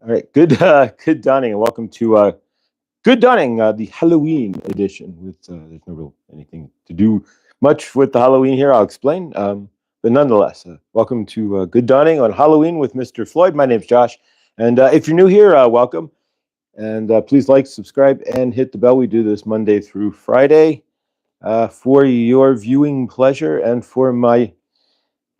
All right, good, good dawning, and welcome to good dawning, the Halloween edition. With there's no real anything to do much with the Halloween here. I'll explain, but nonetheless, welcome to good dawning on Halloween with Mr. Floyd. My name's Josh, and if you're new here, welcome, and please like, subscribe, and hit the bell. We do this Monday through Friday for your viewing pleasure and for my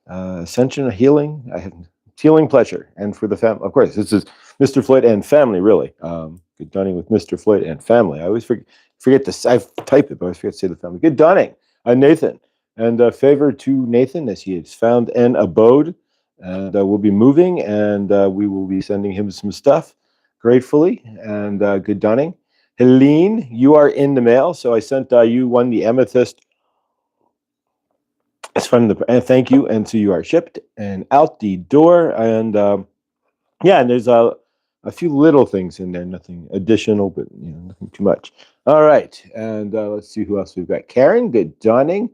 ascension, healing. I have healing pleasure, and for the family. Of course, this is Mr. Floyd and family. Really, good dawning with Mr. Floyd and family. I always forget to. I type it, but I always forget to say the family. Good dawning, Nathan, and favor to Nathan as he has found an abode, and we'll be moving, and we will be sending him some stuff, gratefully, and good dawning. Helene, you are in the mail, so I sent you one, the amethyst. It's from the thank you, and so you are shipped and out the door, and yeah, and there's a few little things in there, nothing additional, but nothing too much. All right, and let's see who else we've got. Karen, good dawning,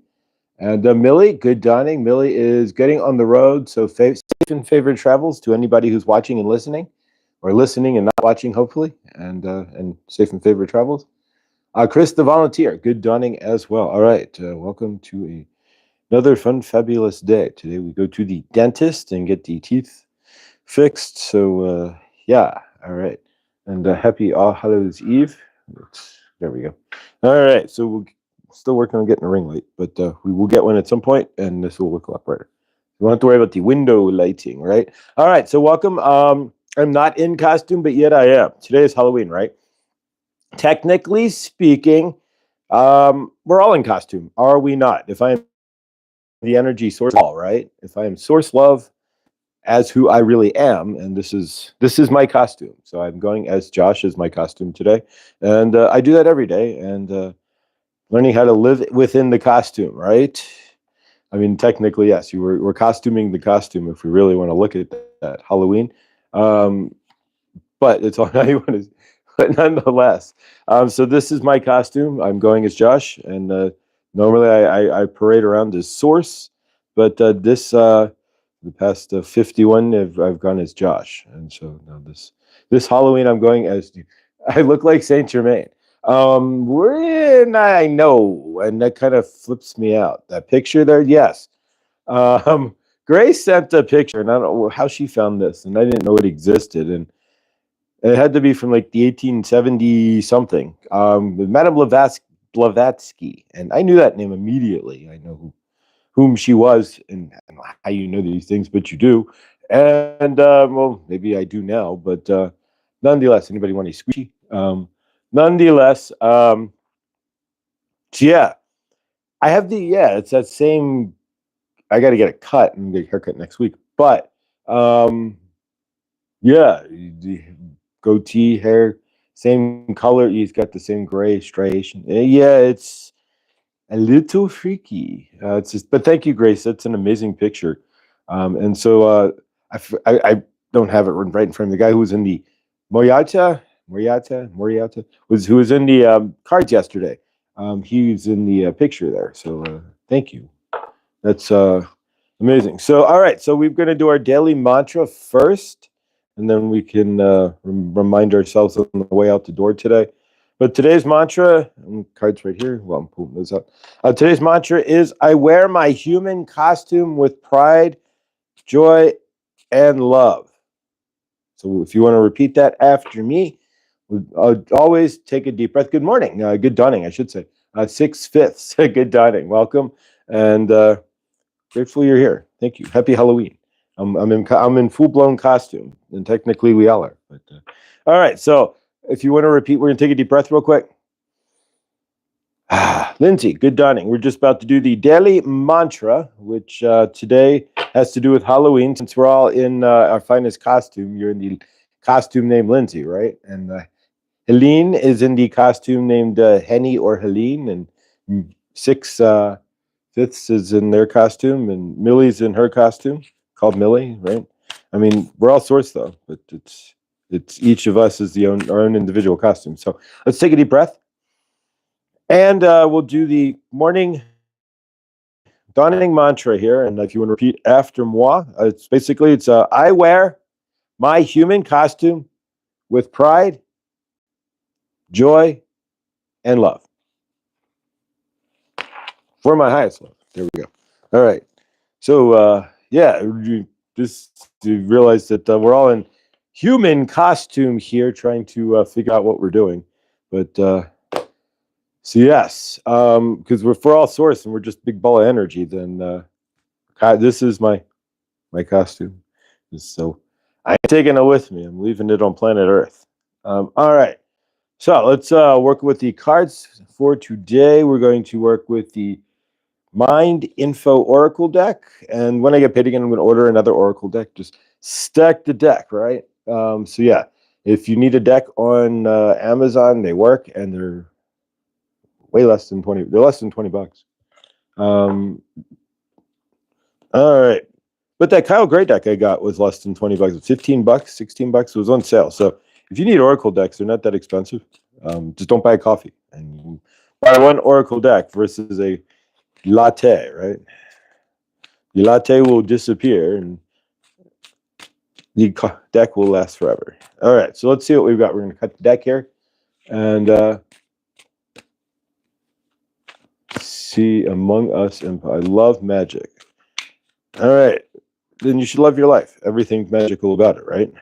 and Millie, good dawning. Millie is getting on the road, so safe and favored travels to anybody who's watching and listening, or listening and not watching, hopefully, and safe and favored travels. Chris, the volunteer, good dawning as well. All right, welcome to another fun, fabulous day. Today we go to the dentist and get the teeth fixed. So yeah, all right. And happy All Hallows Eve. There we go. All right, so we're still working on getting a ring light, but we will get one at some point, and this will look a lot brighter. You won't have to worry about the window lighting, right? All right, so welcome. I'm not in costume, but yet I am. Today is Halloween, right? Technically speaking, we're all in costume, are we not? If I am the energy source, all right. If I am source love as who I really am, and this is my costume. So I'm going as Josh as my costume today, and I do that every day, and learning how to live within the costume, right? I mean, technically, yes, we're costuming the costume if we really want to look at that Halloween, but it's all how you want to. But nonetheless, so this is my costume. I'm going as Josh, and normally I parade around as Source, but this the past 51 I've gone as Josh, and so now this Halloween I'm going as. I look like Saint Germain. I know, and that kind of flips me out. That picture there, yes. Grace sent a picture, and I don't know how she found this, and I didn't know it existed, and it had to be from like the 1870 something. Madame Blavatsky, and I knew that name immediately. I know whom she was, and how you know these things, but you do. And well, maybe I do now, but nonetheless, anybody want any squishy? Nonetheless, yeah, I have it's that same. I got to get a cut and get a haircut next week, but yeah, the goatee hair, same color. He's got the same gray striation. Yeah, it's a little freaky. It's just, but thank you, Grace. That's an amazing picture. And so I don't have it right in front of me. The guy who was in the Moriata was who was in the cards yesterday. He's in the picture there. So thank you. That's amazing. So all right, so we're going to do our daily mantra first, and then we can remind ourselves on the way out the door today. But today's mantra, cards right here. Well, I'm pulling those up. Today's mantra is, I wear my human costume with pride, joy, and love. So if you want to repeat that after me, always take a deep breath. Good morning. Good dawning, I should say. 6/5. Good dawning. Welcome. And grateful you're here. Thank you. Happy Halloween. I'm in full-blown costume, and technically we all are. But all right, so if you want to repeat, we're going to take a deep breath real quick. Lindsay, good dawning. We're just about to do the daily mantra, which today has to do with Halloween. Since we're all in our finest costume, you're in the costume named Lindsay, right? And Helene is in the costume named Henny or Helene, and 6/5 is in their costume, and Millie's in her costume called Millie, right? I mean, we're all sorts though, but it's each of us is our own individual costume. So let's take a deep breath, and we'll do the morning dawning mantra here. And if you want to repeat after moi, it's I wear my human costume with pride, joy, and love. For my highest love. There we go. All right. So, yeah, you realize that we're all in human costume here trying to figure out what we're doing. But, so yes, because we're all source and we're just big ball of energy, then this is my costume. So I'm taking it with me. I'm leaving it on planet Earth. All right. So let's work with the cards for today. We're going to work with the Mind Info Oracle deck. And when I get paid again, I'm going to order another Oracle deck. Just stack the deck, right? So yeah, if you need a deck on Amazon, they work and they're way less than 20. They're less than $20. All right. But that Kyle Gray deck I got was less than $20. $15, $16. It was on sale. So if you need Oracle decks, they're not that expensive. Just don't buy a coffee. And you buy one Oracle deck versus a latte, right? The latte will disappear and the deck will last forever. All right, so let's see what we've got. We're going to cut the deck here and see Among Us Empire. I love magic. All right, then you should love your life. Everything's magical about it, right?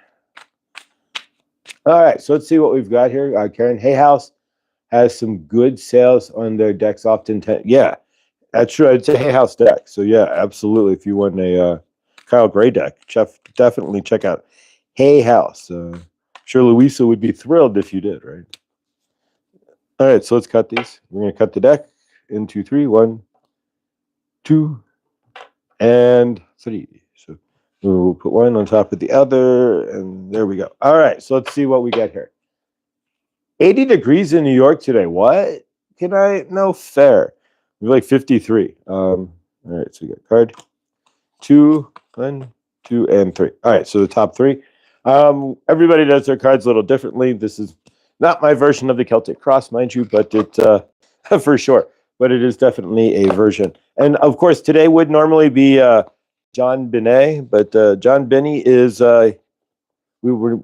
All right, so let's see what we've got here. Karen Hayhouse has some good sales on their decks. Often, yeah, that's true. It's a Hayhouse deck. So yeah, absolutely. If you want a Kyle Gray deck, definitely check out Hayhouse. Sure, Louisa would be thrilled if you did, right? All right, so let's cut these. We're going to cut the deck into 3. 1, 2, and 3. So we'll put one on top of the other, and there we go. All right, so let's see what we get here. 80 degrees in New York today. What? Can I? No, fair. We're like 53. All right, so we got card 2, 1, 2, and 3. All right, so the top 3. Everybody does their cards a little differently. This is not my version of the Celtic Cross, mind you, but it for sure. But it is definitely a version. And of course, today would normally be John Binet, but John Binney is we were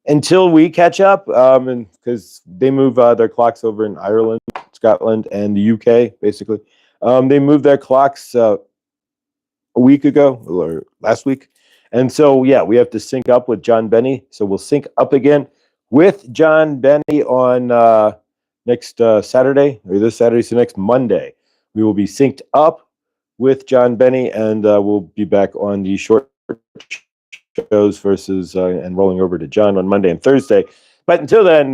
until we catch up, and because they move their clocks over in Ireland, Scotland, and the UK, basically. They moved their clocks a week ago or last week. And so, yeah, we have to sync up with John Benny. So we'll sync up again with John Benny on next Saturday, or this Saturday, so next Monday. We will be synced up with John Benny, and we'll be back on the short shows versus and rolling over to John on Monday and Thursday. But until then,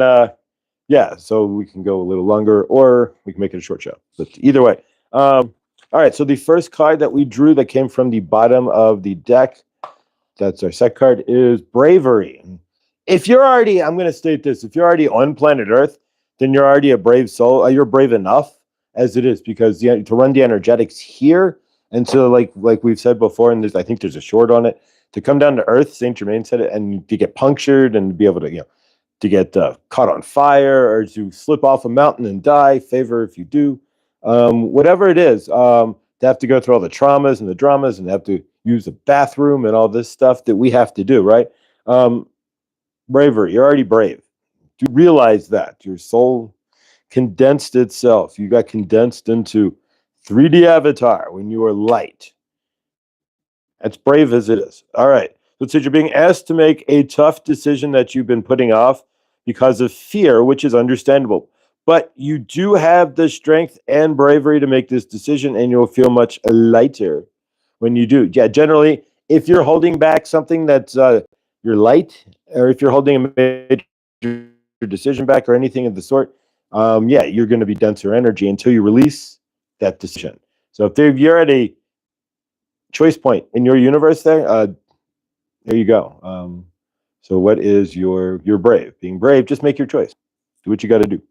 yeah, so we can go a little longer, or we can make it a short show. But either way. All right, so the first card that we drew that came from the bottom of the deck, that's our set card, is Bravery. If you're already, I'm going to state this, if you're already on planet Earth, then you're already a brave soul. You're brave enough as it is, because to run the energetics here, and so like we've said before, and I think there's a short on it, to come down to Earth, St. Germain said it, and to get punctured and be able to, to get caught on fire or to slip off a mountain and die, favor if you do. Whatever it is, to have to go through all the traumas and the dramas and have to use the bathroom and all this stuff that we have to do, right? Bravery, you're already brave. Do realize that your soul condensed itself. You got condensed into 3D avatar when you are light. That's brave as it is. All right. So it says you're being asked to make a tough decision that you've been putting off because of fear, which is understandable. But you do have the strength and bravery to make this decision, and you'll feel much lighter when you do. Yeah, generally, if you're holding back something that's you're light, or if you're holding a major decision back or anything of the sort, yeah, you're going to be denser energy until you release that decision. So if you're at a choice point in your universe there you go. So what is your brave? Being brave, just make your choice. Do what you got to do.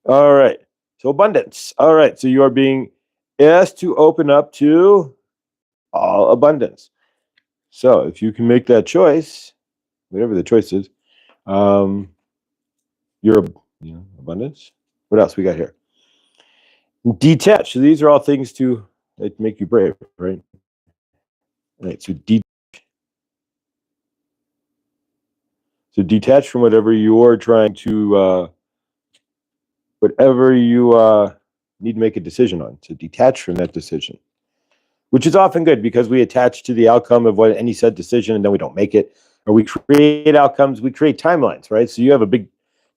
All right. So abundance. All right. So you are being asked to open up to all abundance. So if you can make that choice, whatever the choice is, your abundance. What else we got here? Detach. So these are all things to make you brave, right? All right. So So detach from whatever you're trying to, whatever you need to make a decision on. So detach from that decision, which is often good because we attach to the outcome of what any said decision and then we don't make it. Or we create outcomes, we create timelines, right? So you have a big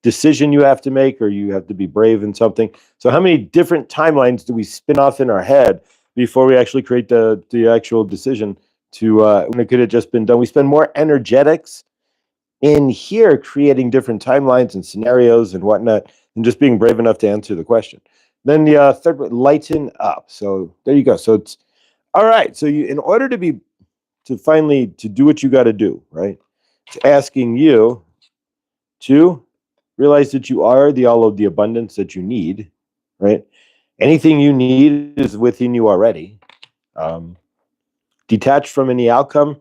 decision you have to make, or you have to be brave in something. So how many different timelines do we spin off in our head before we actually create the actual decision to when it could have just been done? We spend more energetics in here creating different timelines and scenarios and whatnot and just being brave enough to answer the question. Then the third one, lighten up. So there you go. So it's all right. So you, in order to finally to do what you got to do, right? It's asking you to realize that you are the all of the abundance that you need, right? Anything you need is within you already. Um, Detach from any outcome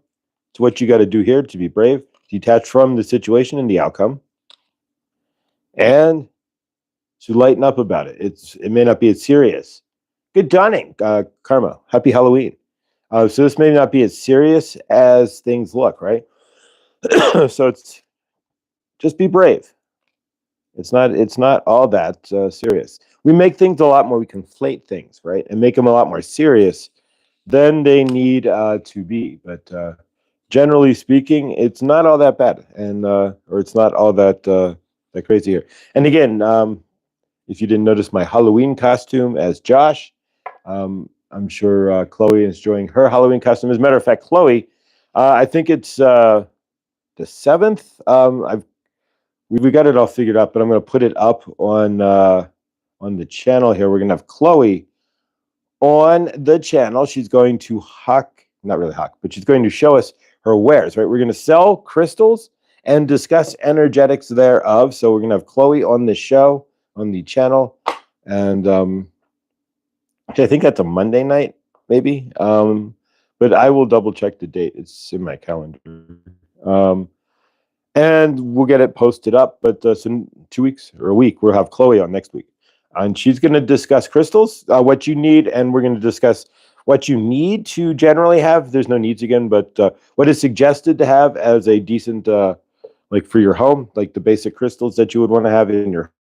to what you got to do here to be brave. Detach from the situation and the outcome, and to lighten up about it. It may not be as serious. Good dawning, Karma. Happy Halloween. So this may not be as serious as things look, right? So it's just be brave. It's not all that serious. We make things a lot more. We conflate things, right, and make them a lot more serious than they need to be. But generally speaking, it's not all that bad, and or it's not all that crazy here. And again, if you didn't notice my Halloween costume as Josh, I'm sure Chloe is enjoying her Halloween costume. As a matter of fact, Chloe, I think it's the 7th. We got it all figured out, but I'm going to put it up on the channel here. We're going to have Chloe on the channel. She's going to not really hawk, but she's going to show us her wares, right? We're going to sell crystals and discuss energetics thereof. So we're going to have Chloe on the show, on the channel. And I think that's a Monday night, maybe. But I will double check the date. It's in my calendar. And we'll get it posted up. But so 2 weeks or a week, we'll have Chloe on next week. And she's going to discuss crystals, what you need, and we're going to discuss what you need to generally have. There's no needs again, but what is suggested to have as a decent, like for your home, like the basic crystals that you would want to have in your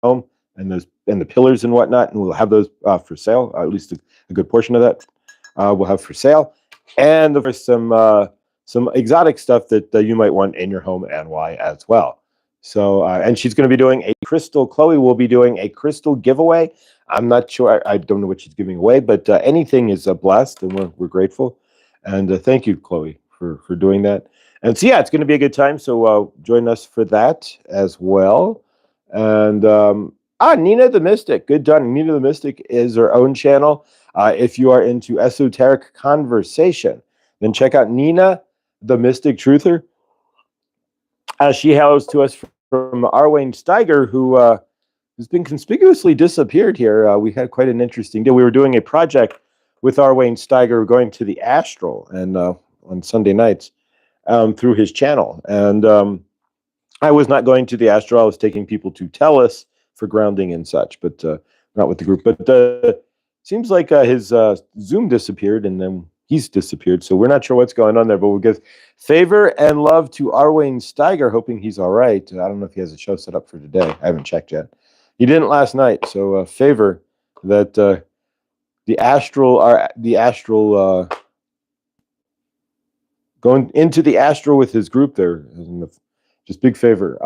home, and the pillars and whatnot. And we'll have those for sale, at least a good portion of that we'll have for sale. And of course, some exotic stuff that you might want in your home and why as well. So, and she's going to be doing a crystal. Chloe will be doing a crystal giveaway. I'm not sure. I don't know what she's giving away, but anything is blessed, and we're grateful. And thank you, Chloe, for doing that. And so, yeah, it's going to be a good time. So join us for that as well. And Nina the Mystic. Good done. Nina the Mystic is her own channel. If you are into esoteric conversation, then check out Nina the Mystic Truther. She hails to us from Arwayne Steiger, who's been conspicuously disappeared here. We had quite an interesting day. We were doing a project with Arwayne Steiger going to the Astral and on Sunday nights through his channel. And I was not going to the Astral. I was taking people to Tellus for grounding and such, but not with the group. But seems like his Zoom disappeared, and then he's disappeared. So we're not sure what's going on there, but we'll give favor and love to Arwayne Steiger, hoping he's all right. I don't know if he has a show set up for today. I haven't checked yet. He didn't last night, so favor that the astral going into the astral with his group there. Just big favor.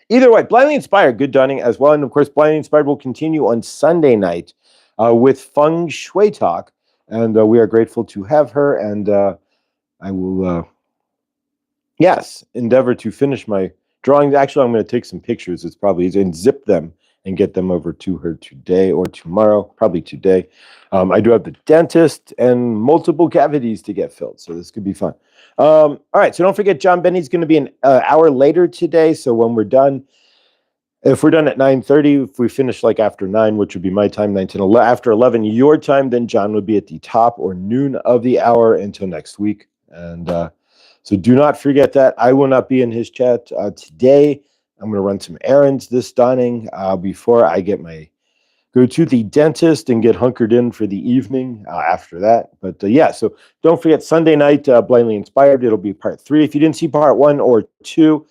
Either way, Blindly Inspired, good dawning as well. And of course, Blindly Inspired will continue on Sunday night with Feng Shui Talk. And we are grateful to have her. And I will, yes, endeavor to finish my drawings. Actually, I'm going to take some pictures. It's probably easy, and zip them and get them over to her today or tomorrow, probably today. I do have the dentist and multiple cavities to get filled, so this could be fun. All right, so don't forget, John Benny's going to be an hour later today, so when we're done, if we're done at 9:30, if we finish like after 9, which would be my time, 9, 10, 11, after 11, your time, then John would be at the top or noon of the hour until next week. And so do not forget that. I will not be in his chat today. I'm going to run some errands this dawning before I get my go to the dentist and get hunkered in for the evening after that. But yeah, so don't forget Sunday night, Blindly Inspired. It'll be part 3. If you didn't see part 1 or 2,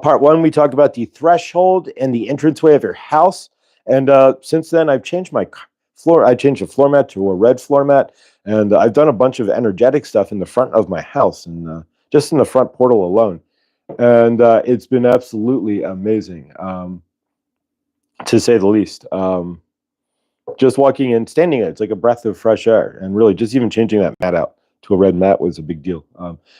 part 1, we talk about the threshold and the entranceway of your house. And since then, I've changed my floor. I changed the floor mat to a red floor mat. And I've done a bunch of energetic stuff in the front of my house and just in the front portal alone. And it's been absolutely amazing, to say the least. Just walking in, standing there, it's like a breath of fresh air. And really, just even changing that mat out to a red mat was a big deal.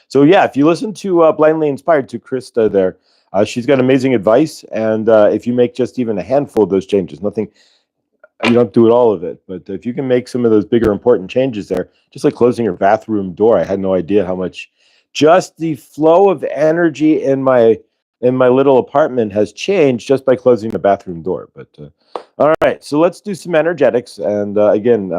So yeah, if you listen to Blindly Inspired, to Krista there, she's got amazing advice. And if you make just even a handful of those changes, nothing, you don't do it all of it, but if you can make some of those bigger important changes there, just like closing your bathroom door, I had no idea how much just the flow of energy in my little apartment has changed just by closing the bathroom door. But all right, so let's do some energetics. And again,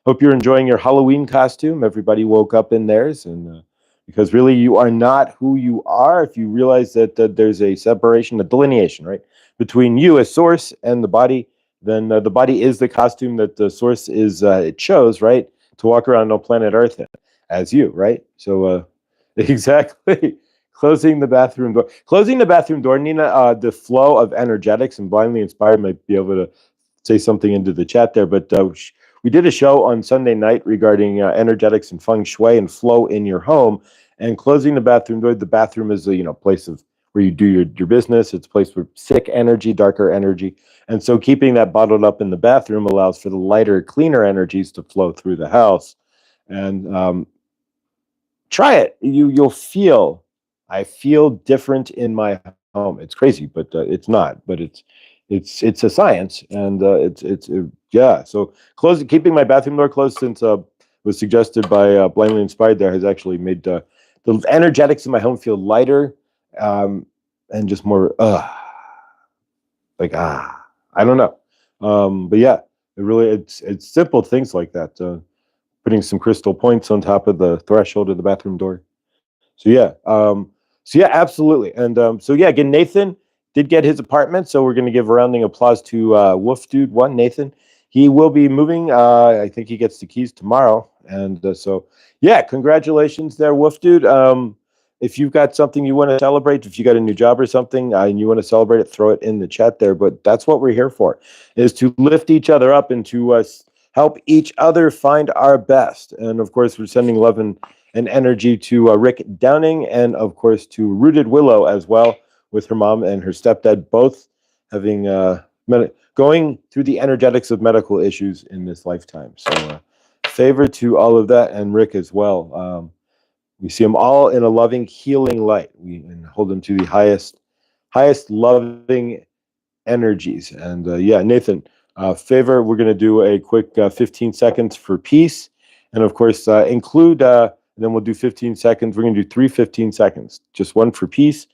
hope you're enjoying your Halloween costume. Everybody woke up in theirs, and because really you are not who you are if you realize that there's a separation, a delineation, right, between you as source and the body. Then the body is the costume that the source is it chose, right, to walk around on planet Earth in, as you, right? So exactly. Closing the bathroom door. Closing the bathroom door, Nina, the flow of energetics, and Blindly Inspired might be able to say something into the chat there, but we did a show on Sunday night regarding energetics and feng shui and flow in your home. And closing the bathroom door, the bathroom is a place of where you do your business. It's a place for sick energy, darker energy. And so keeping that bottled up in the bathroom allows for the lighter, cleaner energies to flow through the house. And try it. You'll feel, I feel different in my home. It's crazy, but it's not. But it's a science, and yeah. So keeping my bathroom door closed since was suggested by Blindly Inspired there has actually made the energetics in my home feel lighter, and just more like I don't know. But yeah, it's simple things like that. Putting some crystal points on top of the threshold of the bathroom door. So yeah, absolutely. And so yeah, again, Nathan did get his apartment, so we're going to give a rounding applause to Wolf Dude One, Nathan. He will be moving. I think he gets the keys tomorrow, and so yeah, congratulations there, Wolf Dude. If you've got something you want to celebrate, if you got a new job or something and you want to celebrate it, throw it in the chat there. But that's what we're here for, is to lift each other up and to help each other find our best. And of course, we're sending love and energy to Rick Downing, and of course to Rooted Willow as well, with her mom and her stepdad both having going through the energetics of medical issues in this lifetime. So favor to all of that, and Rick as well. We see them all in a loving, healing light. We hold them to the highest loving energies. And yeah, Nathan, favor, we're going to do a quick 15 seconds for peace. And of course, include, then we'll do 15 seconds. We're going to do 3 15 seconds. Just one for peace,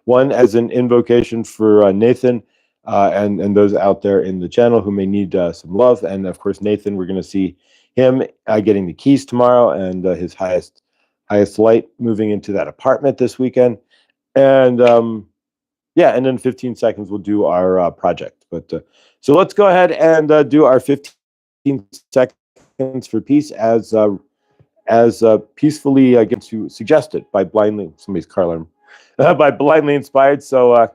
one as an invocation for Nathan and those out there in the channel who may need some love. And of course, Nathan, we're going to see him getting the keys tomorrow, and his highest light moving into that apartment this weekend. And yeah, and then 15 seconds we'll do our project. But so let's go ahead and do our 15 seconds for peace as peacefully again suggested by somebody's car alarm by Blindly Inspired. So I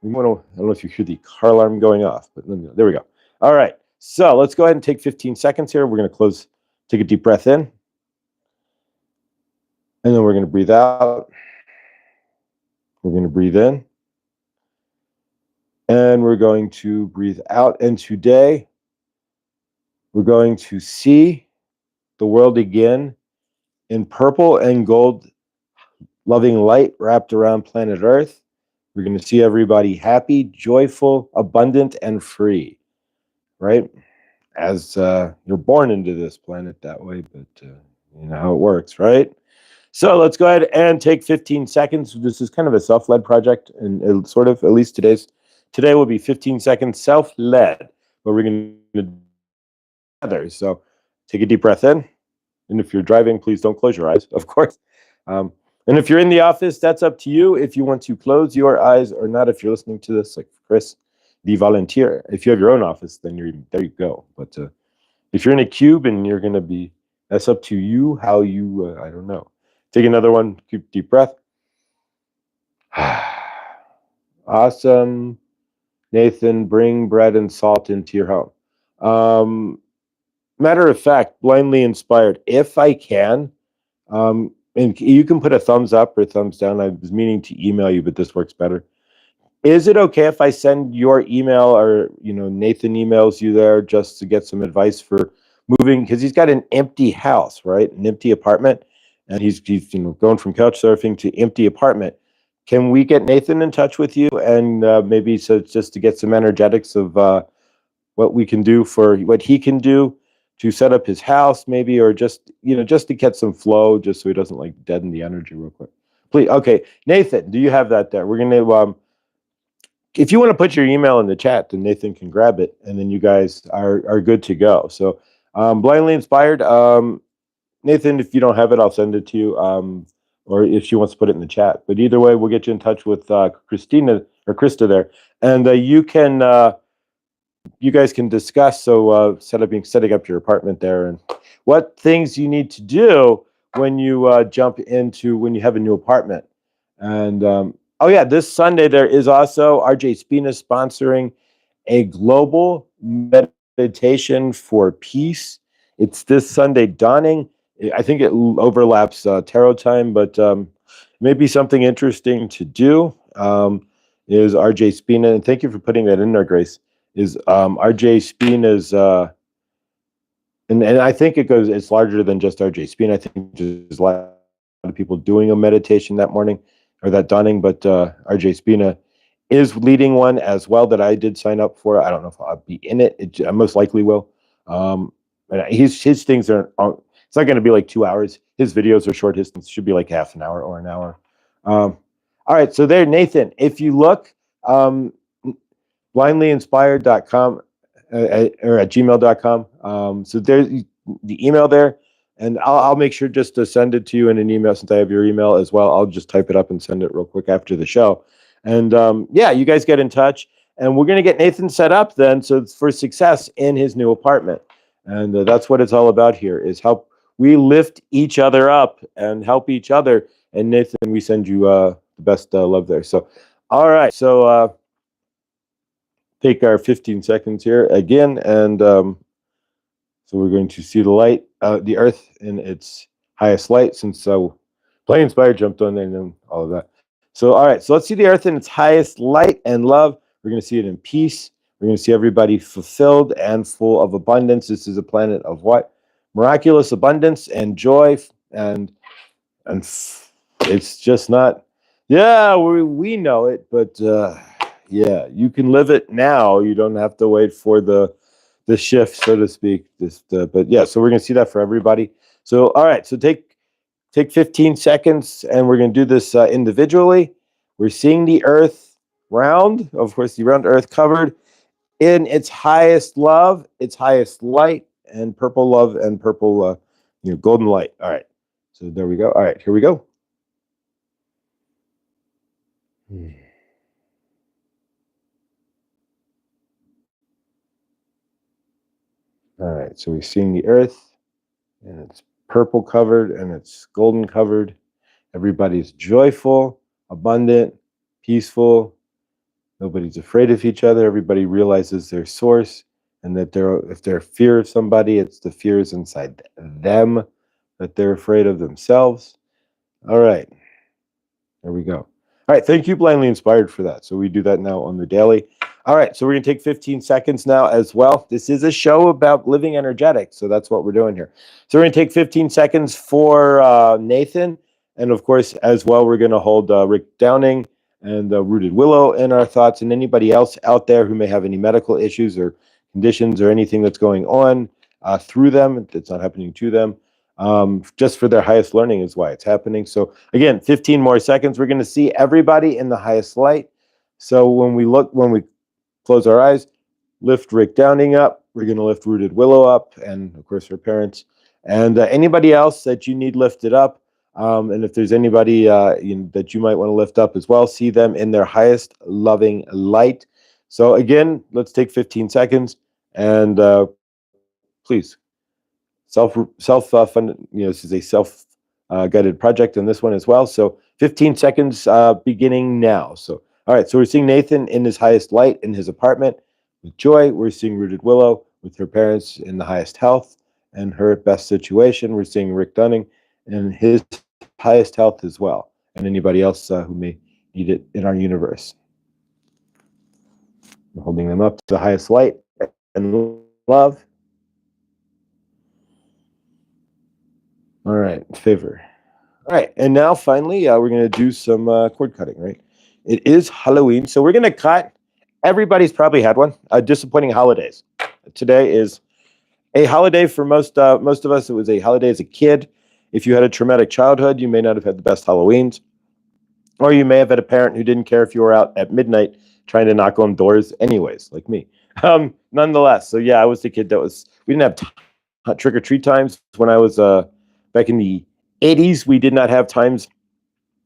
don't know if you hear the car alarm going off, but there we go. All right, so let's go ahead and take 15 seconds here. We're going to take a deep breath in, and then we're going to breathe out. We're going to breathe in, and we're going to breathe out. And today, we're going to see the world again in purple and gold, loving light wrapped around planet Earth. We're going to see everybody happy, joyful, abundant, and free, right? As you're born into this planet that way, but you know how it works, right? So let's go ahead and take 15 seconds. This is kind of a self-led project, and sort of, at least today will be 15 seconds self-led, but we're going to do together. So take a deep breath in, and if you're driving, please don't close your eyes, of course. And if you're in the office, that's up to you if you want to close your eyes or not. If you're listening to this, like Chris, the volunteer. If you have your own office, then there you go. But if you're in a cube and you're going to be, that's up to you how you, I don't know. Take another one, keep deep breath. Awesome. Nathan, bring bread and salt into your home. Matter of fact, blindly inspired. If I can, and you can put a thumbs up or thumbs down. I was meaning to email you, but this works better. Is it okay if I send your email, or Nathan emails you there just to get some advice for moving? Because he's got an empty house, right? An empty apartment, and he's going from couch surfing to empty apartment. Can we get Nathan in touch with you, and maybe so just to get some energetics of what we can do for what he can do to set up his house, maybe, or just just to get some flow, just so he doesn't like deaden the energy real quick. Please, okay, Nathan, do you have that there? We're gonna if you want to put your email in the chat, then Nathan can grab it, and then you guys are good to go. So, blindly inspired, Nathan, if you don't have it, I'll send it to you, or if she wants to put it in the chat. But either way, we'll get you in touch with Christina or Krista there, and you guys can discuss. So, setting up your apartment there, and what things you need to do when you when you have a new apartment, and oh yeah, this Sunday there is also RJ Spina sponsoring a global meditation for peace. It's this Sunday dawning. I think it overlaps tarot time, but maybe something interesting to do is RJ Spina, and thank you for putting that in there, Grace. Is RJ Spina's and I think it's larger than just RJ Spina. I think there's a lot of people doing a meditation that morning or that dawning, but RJ Spina is leading one as well that I did sign up for. I don't know if I'll be in it. I most likely will. And his things are, it's not going to be like 2 hours. His videos are short. His should be like half an hour or an hour. All right. So there, Nathan, if you look, blindlyinspired.com or at gmail.com. So there's the email there. And I'll make sure just to send it to you in an email since I have your email as well. I'll just type it up and send it real quick after the show. And yeah, you guys get in touch. And we're going to get Nathan set up then so it's for success in his new apartment. And that's what it's all about here is help. We lift each other up and help each other. And Nathan, we send you the best love there. So, all right. So take our 15 seconds here again. And so we're going to see the light, the earth in its highest light, since Play Inspired jumped on there and all of that. So, all right, so let's see the earth in its highest light and love. We're going to see it in peace. We're going to see everybody fulfilled and full of abundance. This is a planet of what? Miraculous abundance and joy. And it's just not, yeah, we know it, but yeah, you can live it now. You don't have to wait for the shift, so to speak. But yeah, so we're going to see that for everybody. So, all right, so take 15 seconds, and we're going to do this individually. We're seeing the earth round, of course, the round earth covered in its highest love, its highest light, and purple love and purple, golden light. All right, so there we go. All right, here we go. All right, so we're seeing the earth, and it's purple covered, and it's golden covered. Everybody's joyful, abundant, peaceful. Nobody's afraid of each other. Everybody realizes their source, and that if they're fear of somebody, it's the fears inside them that they're afraid of themselves. All right, there we go. All right, thank you, Blindly Inspired, for that. So we do that now on the daily. All right, so we're going to take 15 seconds now as well. This is a show about living energetic, so that's what we're doing here. So we're going to take 15 seconds for Nathan, and of course, as well, we're going to hold Rick Downing and Rooted Willow in our thoughts, and anybody else out there who may have any medical issues or conditions or anything that's going on through them, it's not happening to them. Just for their highest learning is why it's happening. So again, 15 more seconds. We're going to see everybody in the highest light. So when we close our eyes, lift Rick Downing up. We're going to lift Rooted Willow up, and of course her parents, and anybody else that you need lifted up. And if there's anybody that you might want to lift up as well, see them in their highest loving light. So again, let's take 15 seconds and please self-funded. This is a self-guided project in this one as well. So 15 seconds beginning now. So all right. So we're seeing Nathan in his highest light in his apartment with joy. We're seeing Rooted Willow with her parents in the highest health and her best situation. We're seeing Rick Dunning in his highest health as well, and anybody else who may need it in our universe. I'm holding them up to the highest light and love. All right, favor. All right, and now finally, we're going to do some cord cutting, right? It is Halloween, so we're going to cut. Everybody's probably had one. Disappointing holidays. Today is a holiday for most of us. It was a holiday as a kid. If you had a traumatic childhood, you may not have had the best Halloweens. Or you may have had a parent who didn't care if you were out at midnight trying to knock on doors anyways, like me. Nonetheless, so yeah, I was the kid we didn't have trick-or-treat times. When I was back in the 80s, we did not have times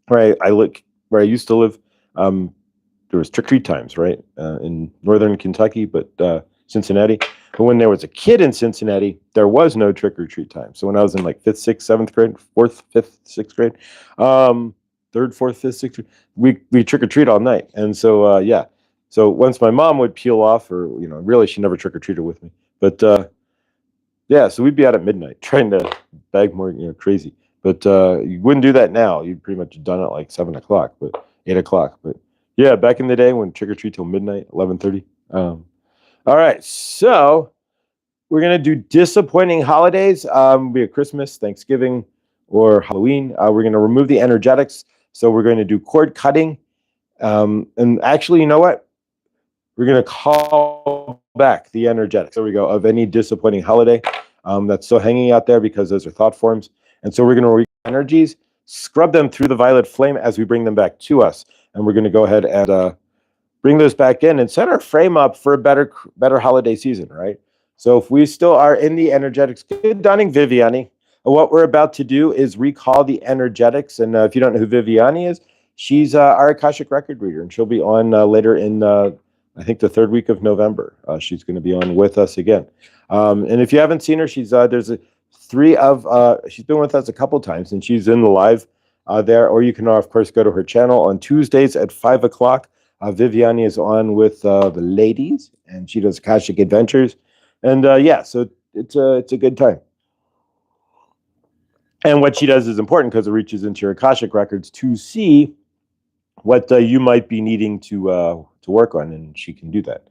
where I used to live. There was trick-or-treat times, right, in northern Kentucky, but Cincinnati. But when there was a kid in Cincinnati, there was no trick-or-treat time. So when I was in like 5th, 6th, 7th grade, 4th, 5th, 6th grade, 3rd, 4th, 5th, 6th, we trick-or-treat all night. And so, yeah. So once my mom would peel off, or, really she never trick-or-treated with me. But, yeah, so we'd be out at midnight trying to bag more, crazy. But you wouldn't do that now. You'd pretty much done it like 7 o'clock, but 8 o'clock. But yeah, back in the day when trick-or-treat till midnight, 11:30. All right, so we're going to do disappointing holidays. Be it Christmas, Thanksgiving, or Halloween. We're going to remove the energetics. So we're going to do cord cutting. And actually, you know what? We're going to call back the energetics. There we go, of any disappointing holiday that's still hanging out there, because those are thought forms. And so we're going to read energies, scrub them through the violet flame as we bring them back to us. And we're going to go ahead and bring those back in and set our frame up for a better holiday season, right? So if we still are in the energetics, good Dunning, Viviani. What we're about to do is recall the energetics. And if you don't know who Viviani is, she's our Akashic record reader, and she'll be on later in, I think, the 3rd week of November. She's going to be on with us again. And if you haven't seen her, she's she's been with us a couple times, and she's in the live there. Or you can, of course, go to her channel on Tuesdays at 5 o'clock. Viviani is on with the ladies, and she does Akashic Adventures. And yeah, so it's a good time. And what she does is important because it reaches into your Akashic records to see what you might be needing to work on, and she can do that.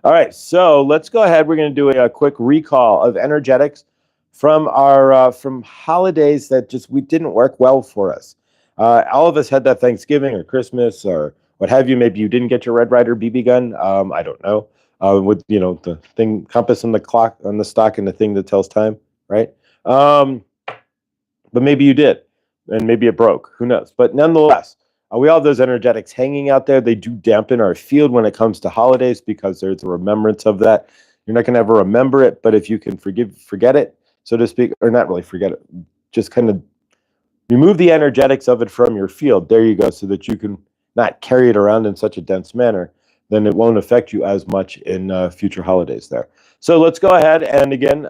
All right, so let's go ahead. We're going to do a quick recall of energetics from our from holidays that we didn't work well for us. All of us had that Thanksgiving or Christmas or what have you. Maybe you didn't get your Red Ryder BB gun. I don't know. With the thing, compass and the clock on the stock and the thing that tells time, right? But maybe you did, and maybe it broke. Who knows? But nonetheless, we all have those energetics hanging out there. They do dampen our field when it comes to holidays because there's a remembrance of that. You're not going to ever remember it, but if you can forget it, so to speak, or not really forget it, just kind of remove the energetics of it from your field. There you go, so that you can not carry it around in such a dense manner. Then it won't affect you as much in future holidays there. So let's go ahead and again,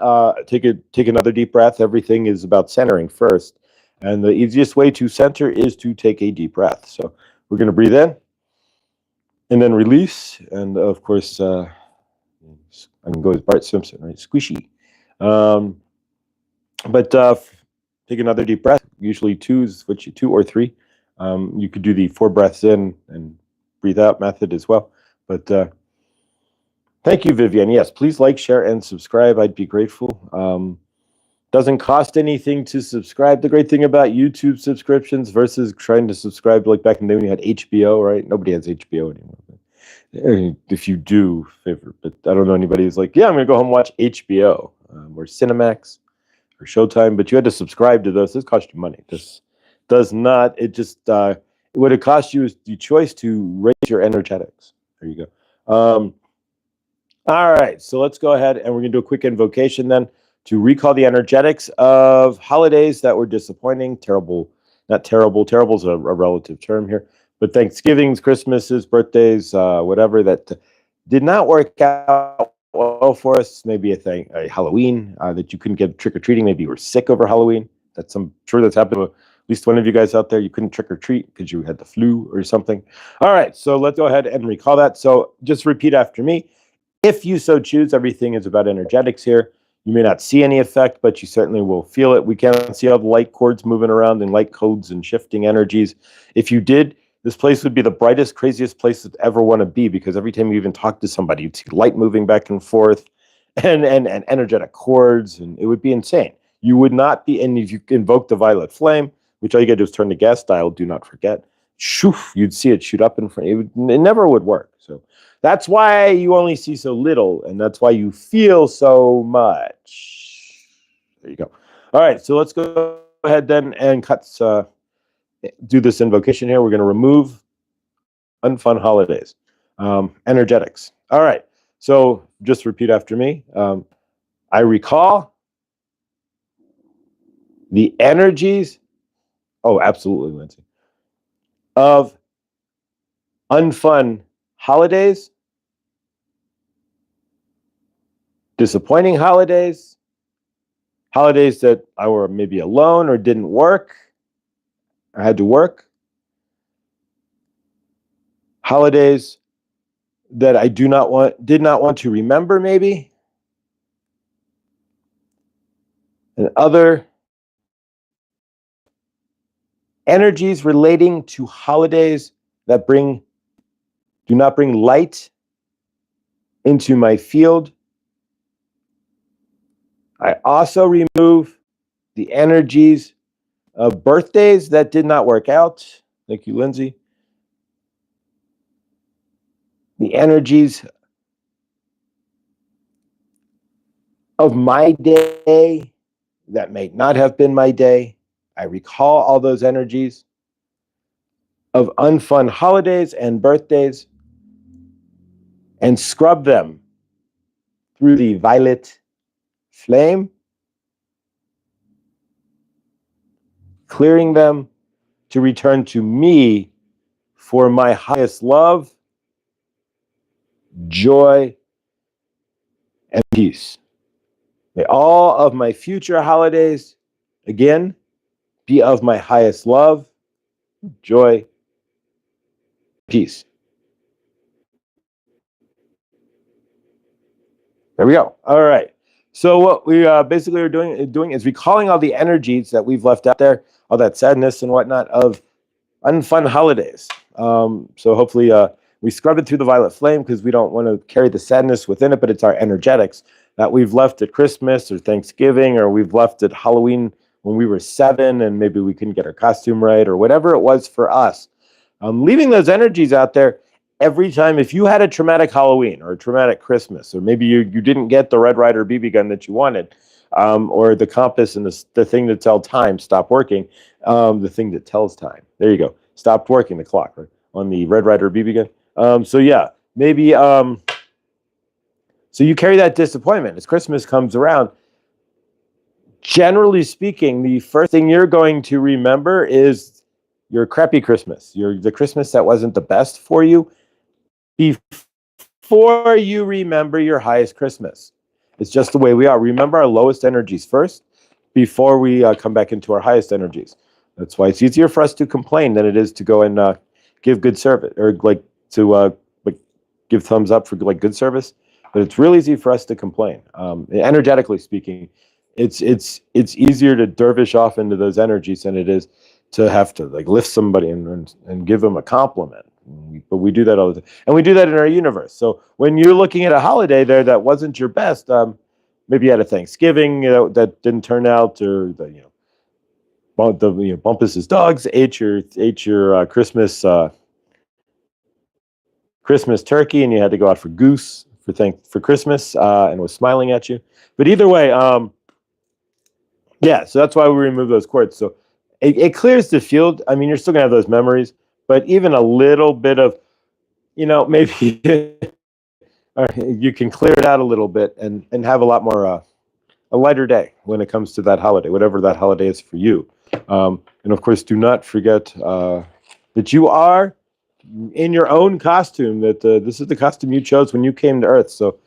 take another deep breath. Everything is about centering first. And the easiest way to center is to take a deep breath. So we're going to breathe in and then release. And of course, I can go with Bart Simpson, right? Squishy. But take another deep breath. Usually 2 or 3. You could do the 4 breaths in and breathe out method as well. But thank you, Vivian. Yes, please like, share, and subscribe. I'd be grateful. Doesn't cost anything to subscribe. The great thing about YouTube subscriptions versus trying to subscribe like back in the day when you had HBO, right? Nobody has HBO anymore. If you do, favor. But I don't know anybody who's like, yeah, I'm going to go home and watch HBO or Cinemax or Showtime. But you had to subscribe to those. This cost you money. This does not. It just what it costs you is the choice to raise your energetics. There you go. All right, so let's go ahead and we're going to do a quick invocation then to recall the energetics of holidays that were disappointing, terrible, not terrible. Terrible is a relative term here, but Thanksgivings, Christmases, birthdays, whatever that did not work out well for us. Maybe a Halloween that you couldn't get trick or treating. Maybe you were sick over Halloween. I'm sure that's happened to at least one of you guys out there. You couldn't trick or treat because you had the flu or something. All right, so let's go ahead and recall that. So just repeat after me. If you so choose, everything is about energetics here. You may not see any effect, but you certainly will feel it. We can't see all the light cords moving around and light codes and shifting energies. If you did, this place would be the brightest, craziest place to ever want to be, because every time you even talk to somebody, you'd see light moving back and forth and energetic cords, and it would be insane. You would not be, and if you invoke the violet flame, which all you got to do is turn the gas dial, do not forget, shoof, you'd see it shoot up in front. It never would work. So that's why you only see so little, and that's why you feel so much. There you go. All right, so let's go ahead then and do this invocation here. We're going to remove unfun holidays, energetics. All right, so just repeat after me. I recall the energies, oh, absolutely, Lindsay, of unfun holidays, disappointing holidays, holidays that I were maybe alone or didn't work, I had to work, holidays that I did not want to remember maybe, and other energies relating to holidays that do not bring light into my field. I also remove the energies of birthdays that did not work out. Thank you, Lindsay. The energies of my day that may not have been my day. I recall all those energies of unfun holidays and birthdays and scrub them through the violet flame, clearing them to return to me for my highest love, joy, and peace. May all of my future holidays, again, be of my highest love, joy, peace. There we go. All right. So what we basically are doing is recalling all the energies that we've left out there, all that sadness and whatnot of unfun holidays. So hopefully we scrub it through the violet flame, because we don't want to carry the sadness within it, but it's our energetics that we've left at Christmas or Thanksgiving, or we've left at Halloween when we were 7 and maybe we couldn't get our costume right, or whatever it was for us. Leaving those energies out there every time. If you had a traumatic Halloween or a traumatic Christmas, or maybe you didn't get the Red Ryder BB gun that you wanted, or the compass and the thing that tells time stopped working, the thing that tells time. There you go. Stopped working, the clock, right, on the Red Ryder BB gun. So yeah, maybe, so you carry that disappointment as Christmas comes around. Generally speaking, the first thing you're going to remember is your crappy Christmas, the Christmas that wasn't the best for you, before you remember your highest Christmas. It's just the way we are. Remember our lowest energies first before we come back into our highest energies. That's why it's easier for us to complain than it is to go and give good service, or to give thumbs up for good service. But it's real easy for us to complain. Energetically speaking, it's easier to dervish off into those energies than it is to have to lift somebody and give them a compliment. But we do that all the time, and we do that in our universe. So when you're looking at a holiday there that wasn't your best, maybe you had a Thanksgiving that didn't turn out, or Bumpus's dogs ate your Christmas turkey, and you had to go out for goose for Christmas, and was smiling at you. But either way, yeah. So that's why we remove those cords. So it clears the field. I mean, you're still gonna have those memories, but even a little bit of, maybe you can clear it out a little bit and have a lot more a lighter day when it comes to that holiday, whatever that holiday is for you. And of course, do not forget that you are in your own costume. That this is the costume you chose when you came to Earth. So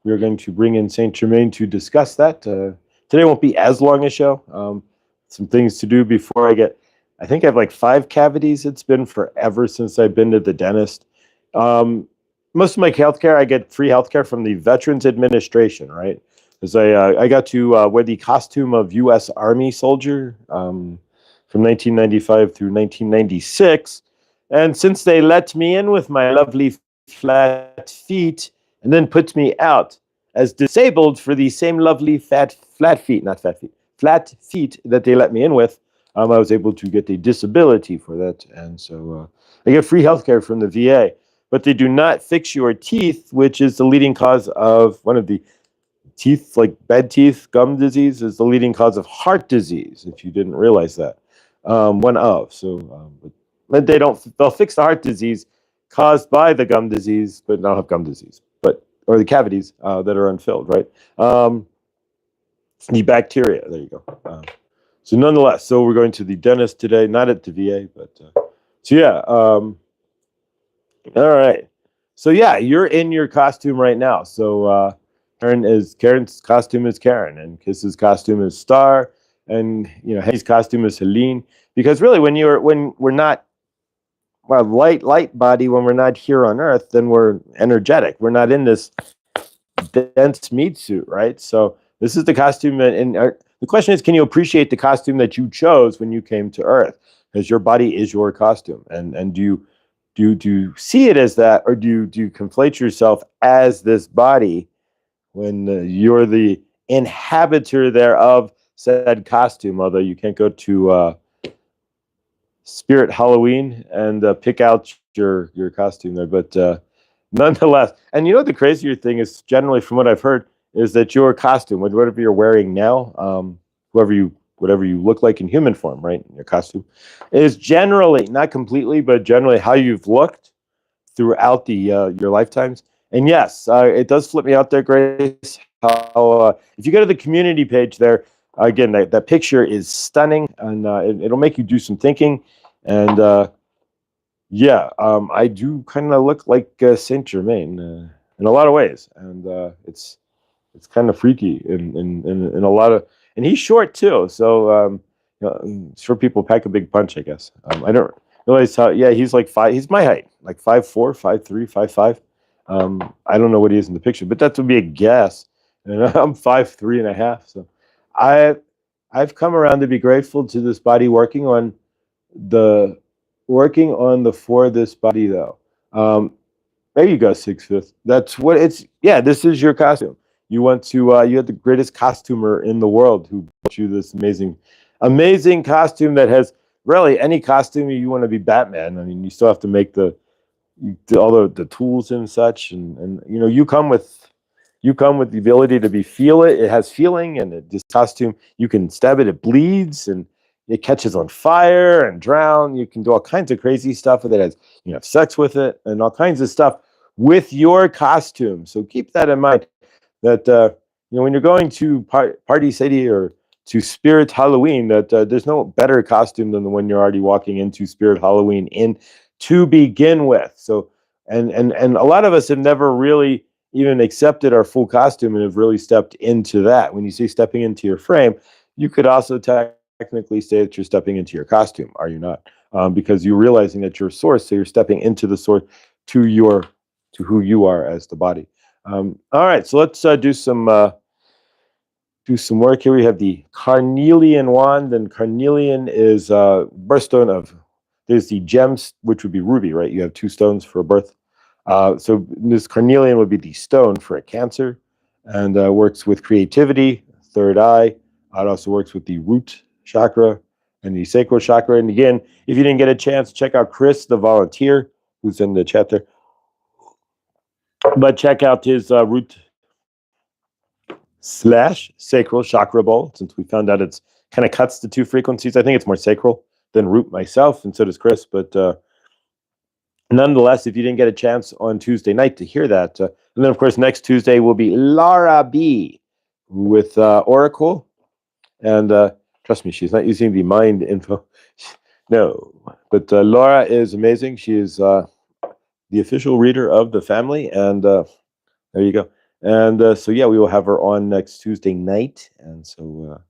we're going to bring in Saint Germain to discuss that. Today won't be as long a show. Some things to do before I get. I think I have like 5 cavities. It's been forever since I've been to the dentist. Most of my healthcare, I get free healthcare from the Veterans Administration, right? Because I got to wear the costume of U.S. Army soldier from 1995 through 1996. And since they let me in with my lovely flat feet and then put me out as disabled for the same lovely flat feet that they let me in with, I was able to get a disability for that. And so I get free healthcare from the VA. But they do not fix your teeth, which is the leading cause of one of the teeth, like bad teeth, gum disease, is the leading cause of heart disease, if you didn't realize that. One of. So, but they'll fix the heart disease caused by the gum disease, but not have gum disease, or the cavities that are unfilled, right? The bacteria, there you go. So nonetheless, so we're going to the dentist today, not at the VA, but, so yeah, all right. So yeah, you're in your costume right now. So Karen's costume is Karen, and Kiss's costume is Star, and Henry's costume is Helene. Because really, when we're not light body, when we're not here on Earth, then we're energetic. We're not in this dense meat suit, right? So this is the costume, and the question is, can you appreciate the costume that you chose when you came to Earth? Because your body is your costume, and do you see it as that, or do you conflate yourself as this body when you're the inhabitor thereof said costume? Although you can't go to Spirit Halloween and pick out your costume there, but nonetheless, and the crazier thing is, generally from what I've heard, is that your costume, whatever you're wearing now, whatever you look like in human form, right, in your costume, is generally, not completely, but generally how you've looked throughout your lifetimes. And yes, it does flip me out there, Grace. How if you go to the community page there, again, that picture is stunning, and it'll make you do some thinking. And yeah, I do kind of look like Saint Germain in a lot of ways, and it's kind of freaky in a lot of. And he's short too, so short people pack a big punch, I guess. I don't realize how. Yeah, he's like 5. He's my height, like 5'4", 5'3", 5'5". I don't know what he is in the picture, but that would be a guess. And I'm 5'3.5". So I've come around to be grateful to this body working on the for this body though. There you go, 6/5. That's what it's. Yeah, this is your costume. You want to. You had the greatest costumer in the world who brought you this amazing costume that has really any costume you want to be Batman. I mean, you still have to make all the tools and such, and you come with the ability to feel it. It has feeling, and this costume, you can stab it, it bleeds, and it catches on fire and drown. You can do all kinds of crazy stuff with it. As you have sex with it and all kinds of stuff with your costume. So keep that in mind. That when you're going to Party City or to Spirit Halloween, that there's no better costume than the one you're already walking into Spirit Halloween in to begin with. So and a lot of us have never really even accepted our full costume and have really stepped into that. When you say stepping into your frame, you could also technically say that you're stepping into your costume, are you not? Because you're realizing that you're a source, so you're stepping into the source to who you are as the body. All right, so let's do some work here. We have the carnelian wand, and carnelian is birthstone of. There's the gems, which would be ruby, right? You have 2 stones for a birth. So this carnelian would be the stone for a Cancer, and works with creativity, third eye. It also works with the root chakra and the sacral chakra. And again, if you didn't get a chance, check out Chris, the volunteer, who's in the chat there. But check out his root / sacral chakra bowl, since we found out it's kind of cuts the 2 frequencies. I think it's more sacral than root myself, and so does Chris. But nonetheless, if you didn't get a chance on Tuesday night to hear that, and then of course next Tuesday will be Laura B with Oracle. And trust me, she's not using the mind info. No, but Laura is amazing. She is the official reader of the family, and there you go. And so yeah, we will have her on next Tuesday night, and so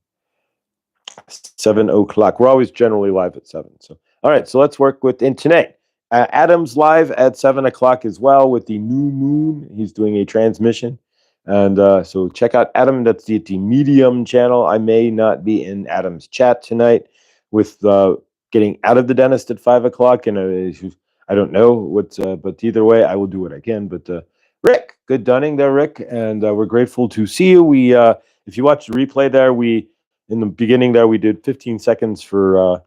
7 o'clock. We're always generally live at 7. So all right, so let's work with and tonight. Adam's live at 7 o'clock as well with the new moon. He's doing a transmission, and so check out Adam. That's the Medium channel. I may not be in Adam's chat tonight with getting out of the dentist at 5 o'clock, and I don't know what, but either way, I will do what I can. But Rick, good dunning there, Rick, and we're grateful to see you. We, if you watch the replay there, we in the beginning there we did 15 seconds for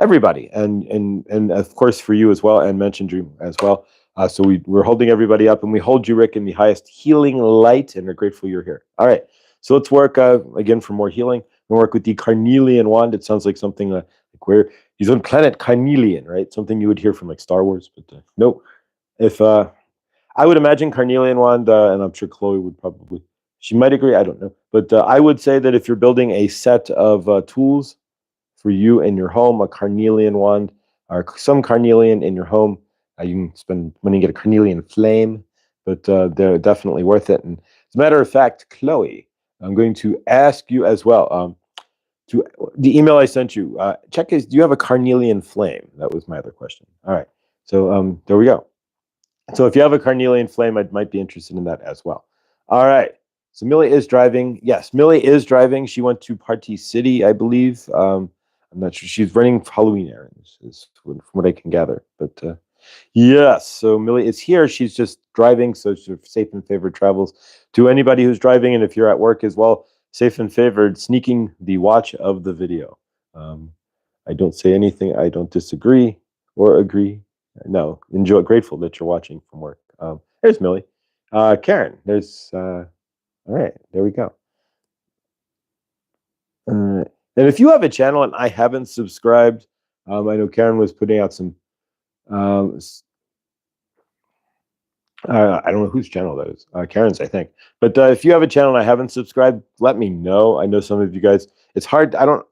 everybody, and of course for you as well, and mentioned you as well. So we're holding everybody up, and we hold you, Rick, in the highest healing light, and we're grateful you're here. All right, so let's work again for more healing. We'll work with the carnelian wand. It sounds like something like where he's on planet carnelian, right? Something you would hear from like Star Wars, but no. If I would imagine carnelian wand, and I'm sure Chloe would probably, she might agree. I don't know, but I would say that if you're building a set of tools for you in your home, a carnelian wand or some carnelian in your home, you can spend money and get a carnelian flame, but they're definitely worth it. And as a matter of fact, Chloe, I'm going to ask you as well. To the email I sent you, check is, do you have a carnelian flame? That was my other question. All right, so there we go. So if you have a carnelian flame, I might be interested in that as well. All right. So Millie is driving. Yes, Millie is driving. She went to Party City, I believe. I'm not sure. She's running Halloween errands, is from what I can gather. But yes, so Millie is here. She's just driving, so she's safe and favored travels. To anybody who's driving, and if you're at work as well, safe and favored, sneaking the watch of the video. I don't say anything. I don't disagree or agree. No, enjoy. Grateful that you're watching from work. There's Millie. Karen. There's. All right, there we go. And if you have a channel and I haven't subscribed, I know Karen was putting out some. I don't know whose channel that is. Karen's, I think. But if you have a channel and I haven't subscribed, let me know. I know some of you guys. It's hard. I don't.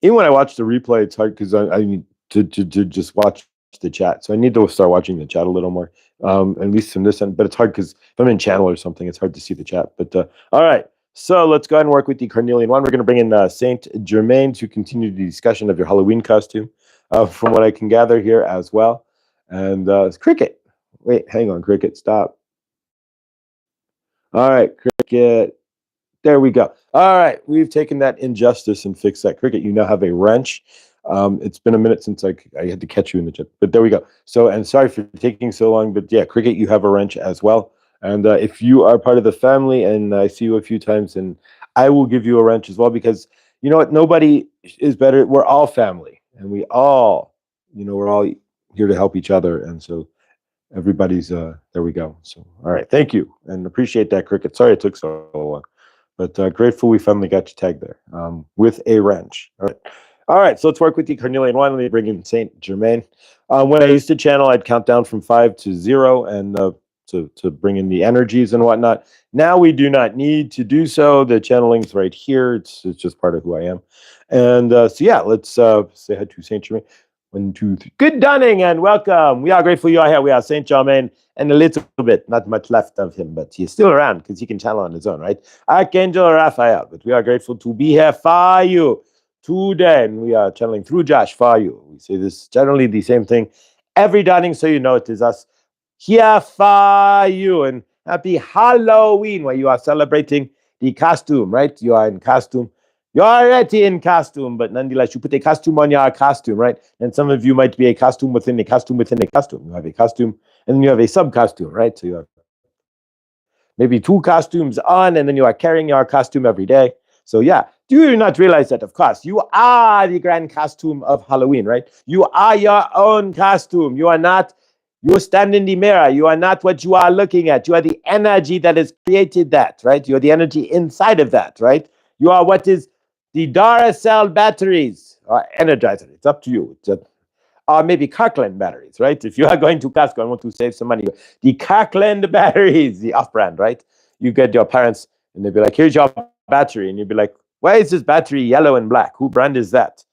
Even when I watch the replay, it's hard because I need to just watch the chat. So I need to start watching the chat a little more, at least from this end. But it's hard because if I'm in channel or something, it's hard to see the chat. But all right. So let's go ahead and work with the carnelian one. We're going to bring in Saint Germain to continue the discussion of your Halloween costume, from what I can gather here as well. And Cricket. Wait, hang on, Cricket, stop. All right, Cricket. There we go. All right, we've taken that injustice and fixed that. Cricket, you now have a wrench. It's been a minute since I had to catch you in the chat, but there we go. So, and sorry for taking so long, but yeah, Cricket, you have a wrench as well. And if you are part of the family, and I see you a few times, and I will give you a wrench as well, because you know what? Nobody is better. We're all family, and we all, we're all here to help each other, and so everybody's there we go. So all right, thank you and appreciate that, Cricket. Sorry it took so long, but grateful we finally got you tagged there with a wrench. All right, so let's work with the carnelian one. Let me bring in Saint Germain. When I used to channel, I'd count down from 5 to 0 and to bring in the energies and whatnot. Now we do not need to do so. The channeling's right here. It's just part of who I am. And so yeah, let's say hi to Saint Germain. 1, 2, 3. Good dunning and welcome. We are grateful you are here. We are Saint Germain, and a little bit, not much left of him, but he's still around because he can channel on his own, right? Archangel Raphael. But we are grateful to be here for you today, and we are channeling through Josh for you. We say this generally the same thing every dunning, so you know it is us here for you. And happy Halloween, where you are celebrating the costume, right? You are in costume. You're already in costume, but nonetheless, you put a costume on your costume, right? And some of you might be a costume within a costume within a costume. You have a costume, and then you have a sub-costume, right? So you have maybe 2 costumes on, and then you are carrying your costume every day. So yeah, do you not realize that, of course, you are the grand costume of Halloween, right? You are your own costume. You are not, you stand in the mirror. You are not what you are looking at. You are the energy that has created that, right? You are the energy inside of that, right? You are what is the Duracell batteries or energizer. It's up to you. Or maybe Kirkland batteries, right? If you are going to Costco and want to save some money, the Kirkland batteries, the off-brand, right? You get your parents and they'll be like, here's your battery. And you'll be like, why is this battery yellow and black? Who brand is that?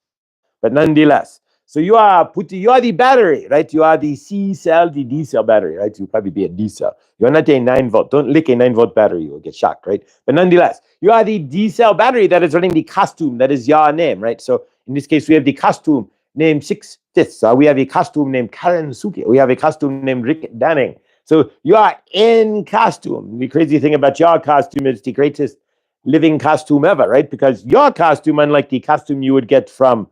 But nonetheless, So you are the battery, right? You are the C cell, the D cell battery, right? You'll probably be a D cell. You're not a 9 volt. Don't lick a 9 volt battery, you'll get shocked, right? But nonetheless, you are the D cell battery that is running the costume that is your name, right? So in this case, we have the costume named Six Fifths. We have a costume named Karen Suki. We have a costume named Rick Danning. So you are in costume. The crazy thing about your costume is the greatest living costume ever, right? Because your costume, unlike the costume you would get from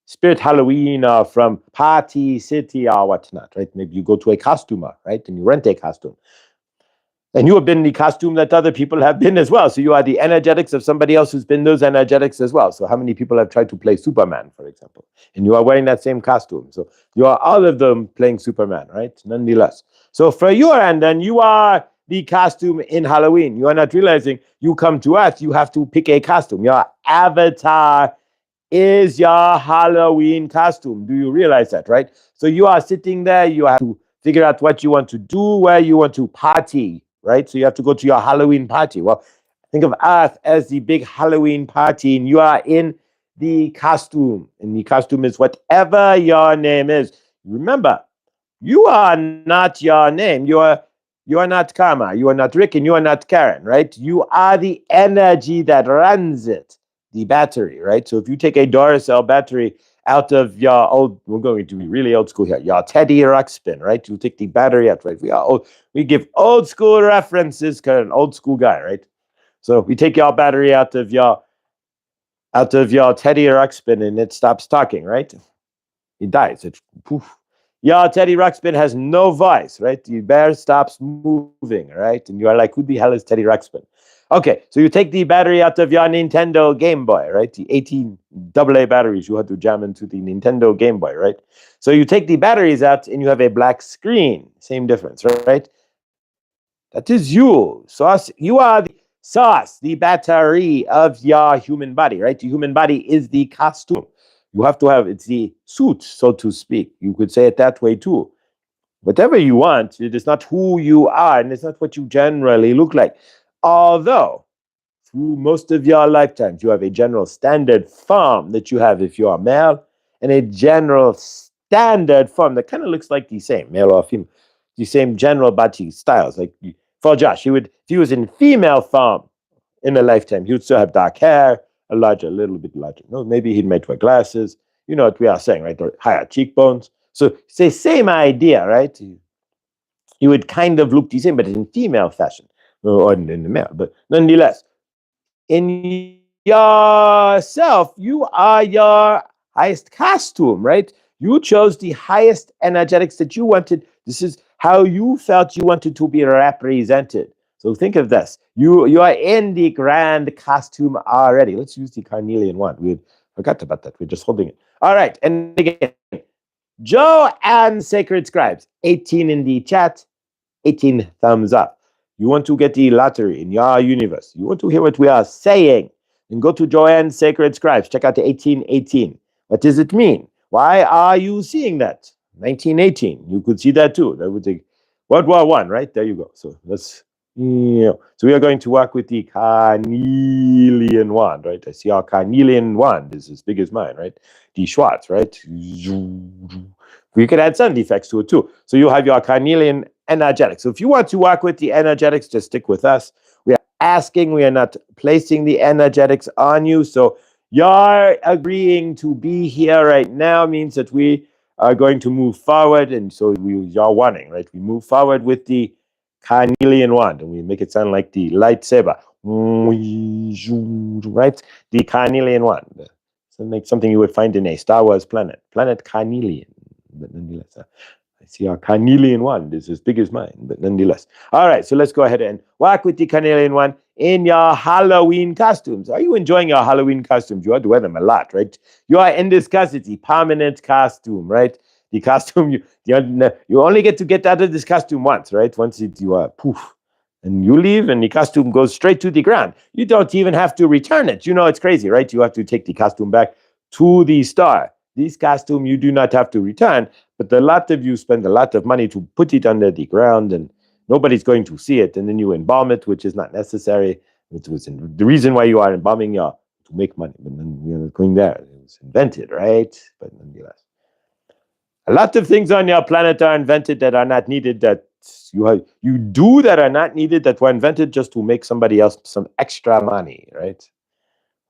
Spirit Halloween or from Party City or whatnot, right? Maybe you go to a costumer, right? And you rent a costume. And you have been the costume that other people have been as well. So you are the energetics of somebody else who's been those energetics as well. So how many people have tried to play Superman, for example? And you are wearing that same costume. So you are all of them playing Superman, right? Nonetheless. So for your end, then you are the costume in Halloween. You are not realizing you come to us, you have to pick a costume. Your avatar is your Halloween costume. Do you realize that, right? So you are sitting there, you have to figure out what you want to do, where you want to party, right? So you have to go to your Halloween party. Well, think of Earth as the big Halloween party, and you are in the costume. And the costume is whatever your name is. Remember, you are not your name. You are not Karma. You are not Rick, and you are not Karen, right? You are the energy that runs it, the battery, right? So if you take a Duracell battery out of your old, we're going to be really old school here, your Teddy Ruxpin, right? You take the battery out, right? We give old school references, kind of an old school guy, right? So we take your battery out of your Teddy Ruxpin and it stops talking, right? It dies. It poof. Your Teddy Ruxpin has no voice, right? The bear stops moving, right? And you are like, who the hell is Teddy Ruxpin? Okay, so you take the battery out of your Nintendo Game Boy, right? The 18 AA batteries you had to jam into the Nintendo Game Boy, right? So you take the batteries out and you have a black screen. Same difference, right? That is you. Sauce, you are the sauce, the battery of your human body, right? The human body is the costume. You have to have, it's the suit, so to speak. You could say it that way too. Whatever you want, it is not who you are, and it's not what you generally look like. Although, through most of your lifetimes, you have a general standard form that you have if you are male, and a general standard form that kind of looks like the same, male or female, the same general body styles. Like for Josh, if he was in female form in a lifetime, he would still have dark hair, a little bit larger. No, maybe he might wear glasses. You know what we are saying, right? Or higher cheekbones. So it's the same idea, right? You would kind of look the same, but in female fashion, or in the male. But nonetheless, in yourself, you are your highest costume, right? You chose the highest energetics that you wanted. This is how you felt you wanted to be represented. So think of this. You are in the grand costume already. Let's use the carnelian one. We forgot about that. We're just holding it. All right. And again, Joe and Sacred Scribes, 18 in the chat, 18 thumbs up. You want to get the lottery in your universe. You want to hear what we are saying. Then go to Joanne's Sacred Scribes. Check out the 1818. What does it mean? Why are you seeing that? 1918. You could see that too. That would take World War I, right? There you go. So let's, so we are going to work with the carnelian wand, right? I see our carnelian wand is as big as mine, right? The Schwartz, right? We could add sound effects to it too. So you have your carnelian energetics. So if you want to work with the energetics, just stick with us. We are asking, we are not placing the energetics on you. So you're agreeing to be here right now means that we are going to move forward. And so you're wanting, right? We move forward with the carnelian wand and we make it sound like the lightsaber, right? The carnelian wand. So like something you would find in a Star Wars planet carnelian. But nonetheless, I see our carnelian wand is as big as mine, but nonetheless. All right, so let's go ahead and work with the carnelian wand in your Halloween costumes. Are you enjoying your Halloween costumes? You have to wear them a lot, right? You are in this custody, permanent costume, right? The costume, you only get out of this costume once, right? Once you are poof, and you leave and the costume goes straight to the ground. You don't even have to return it. You know, it's crazy, right? You have to take the costume back to the store. This costume you do not have to return, but a lot of you spend a lot of money to put it under the ground and nobody's going to see it. And then you embalm it, which is not necessary. It was the reason why you are embalming to make money. But then we're not going there. It was invented, right? But nonetheless. A lot of things on your planet are invented that are not needed, that you do that are not needed, that were invented just to make somebody else some extra money, right?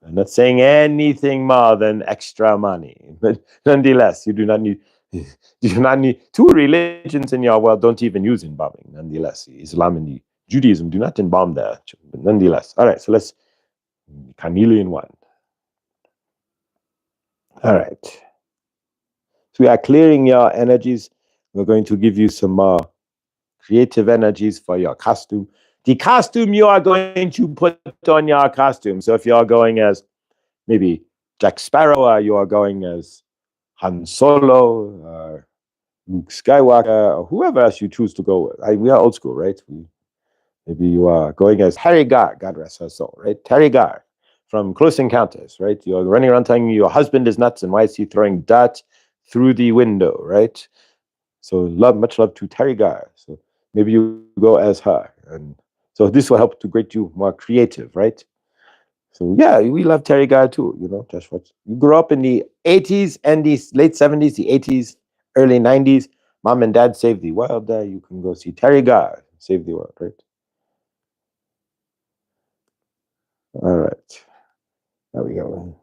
I'm not saying anything more than extra money, but nonetheless, you do not need two religions in your world don't even use embalming. Nonetheless, Islam and Judaism do not embalm their children. But nonetheless, all right. So let's carnelian wand. All right. So we are clearing your energies. We're going to give you some more creative energies for your costume. The costume you are going to put on your costume. So if you're going as maybe Jack Sparrow, or you are going as Han Solo, or Luke Skywalker, or whoever else you choose to go with. We are old school, right? Maybe you are going as Harry Gar, God rest her soul, right? Harry Gar from Close Encounters, right? You're running around telling your husband is nuts and why is he throwing dirt through the window, right? So much love to Terry Gar. So maybe you go as her. And so this will help to make you more creative, right? So yeah, we love Terry Gar too, Josh. You grew up in the 80s and the late 70s, the 80s, early 90s. Mom and dad saved the world there. You can go see Terry Gar, save the world, right? All right. There we go.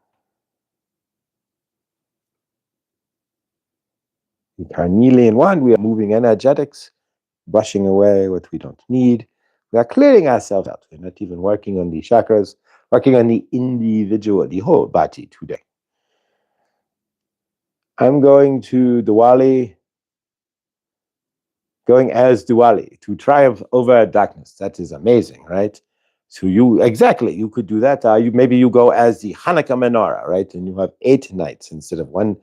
The carnelian wand, we are moving energetics, brushing away what we don't need. We are clearing ourselves out. We're not even working on the chakras, working on the individual, the whole body today. I'm going to Diwali, going as Diwali to triumph over darkness. That is amazing, right? So you could do that. Maybe you go as the Hanukkah menorah, right? And you have 8 nights instead of one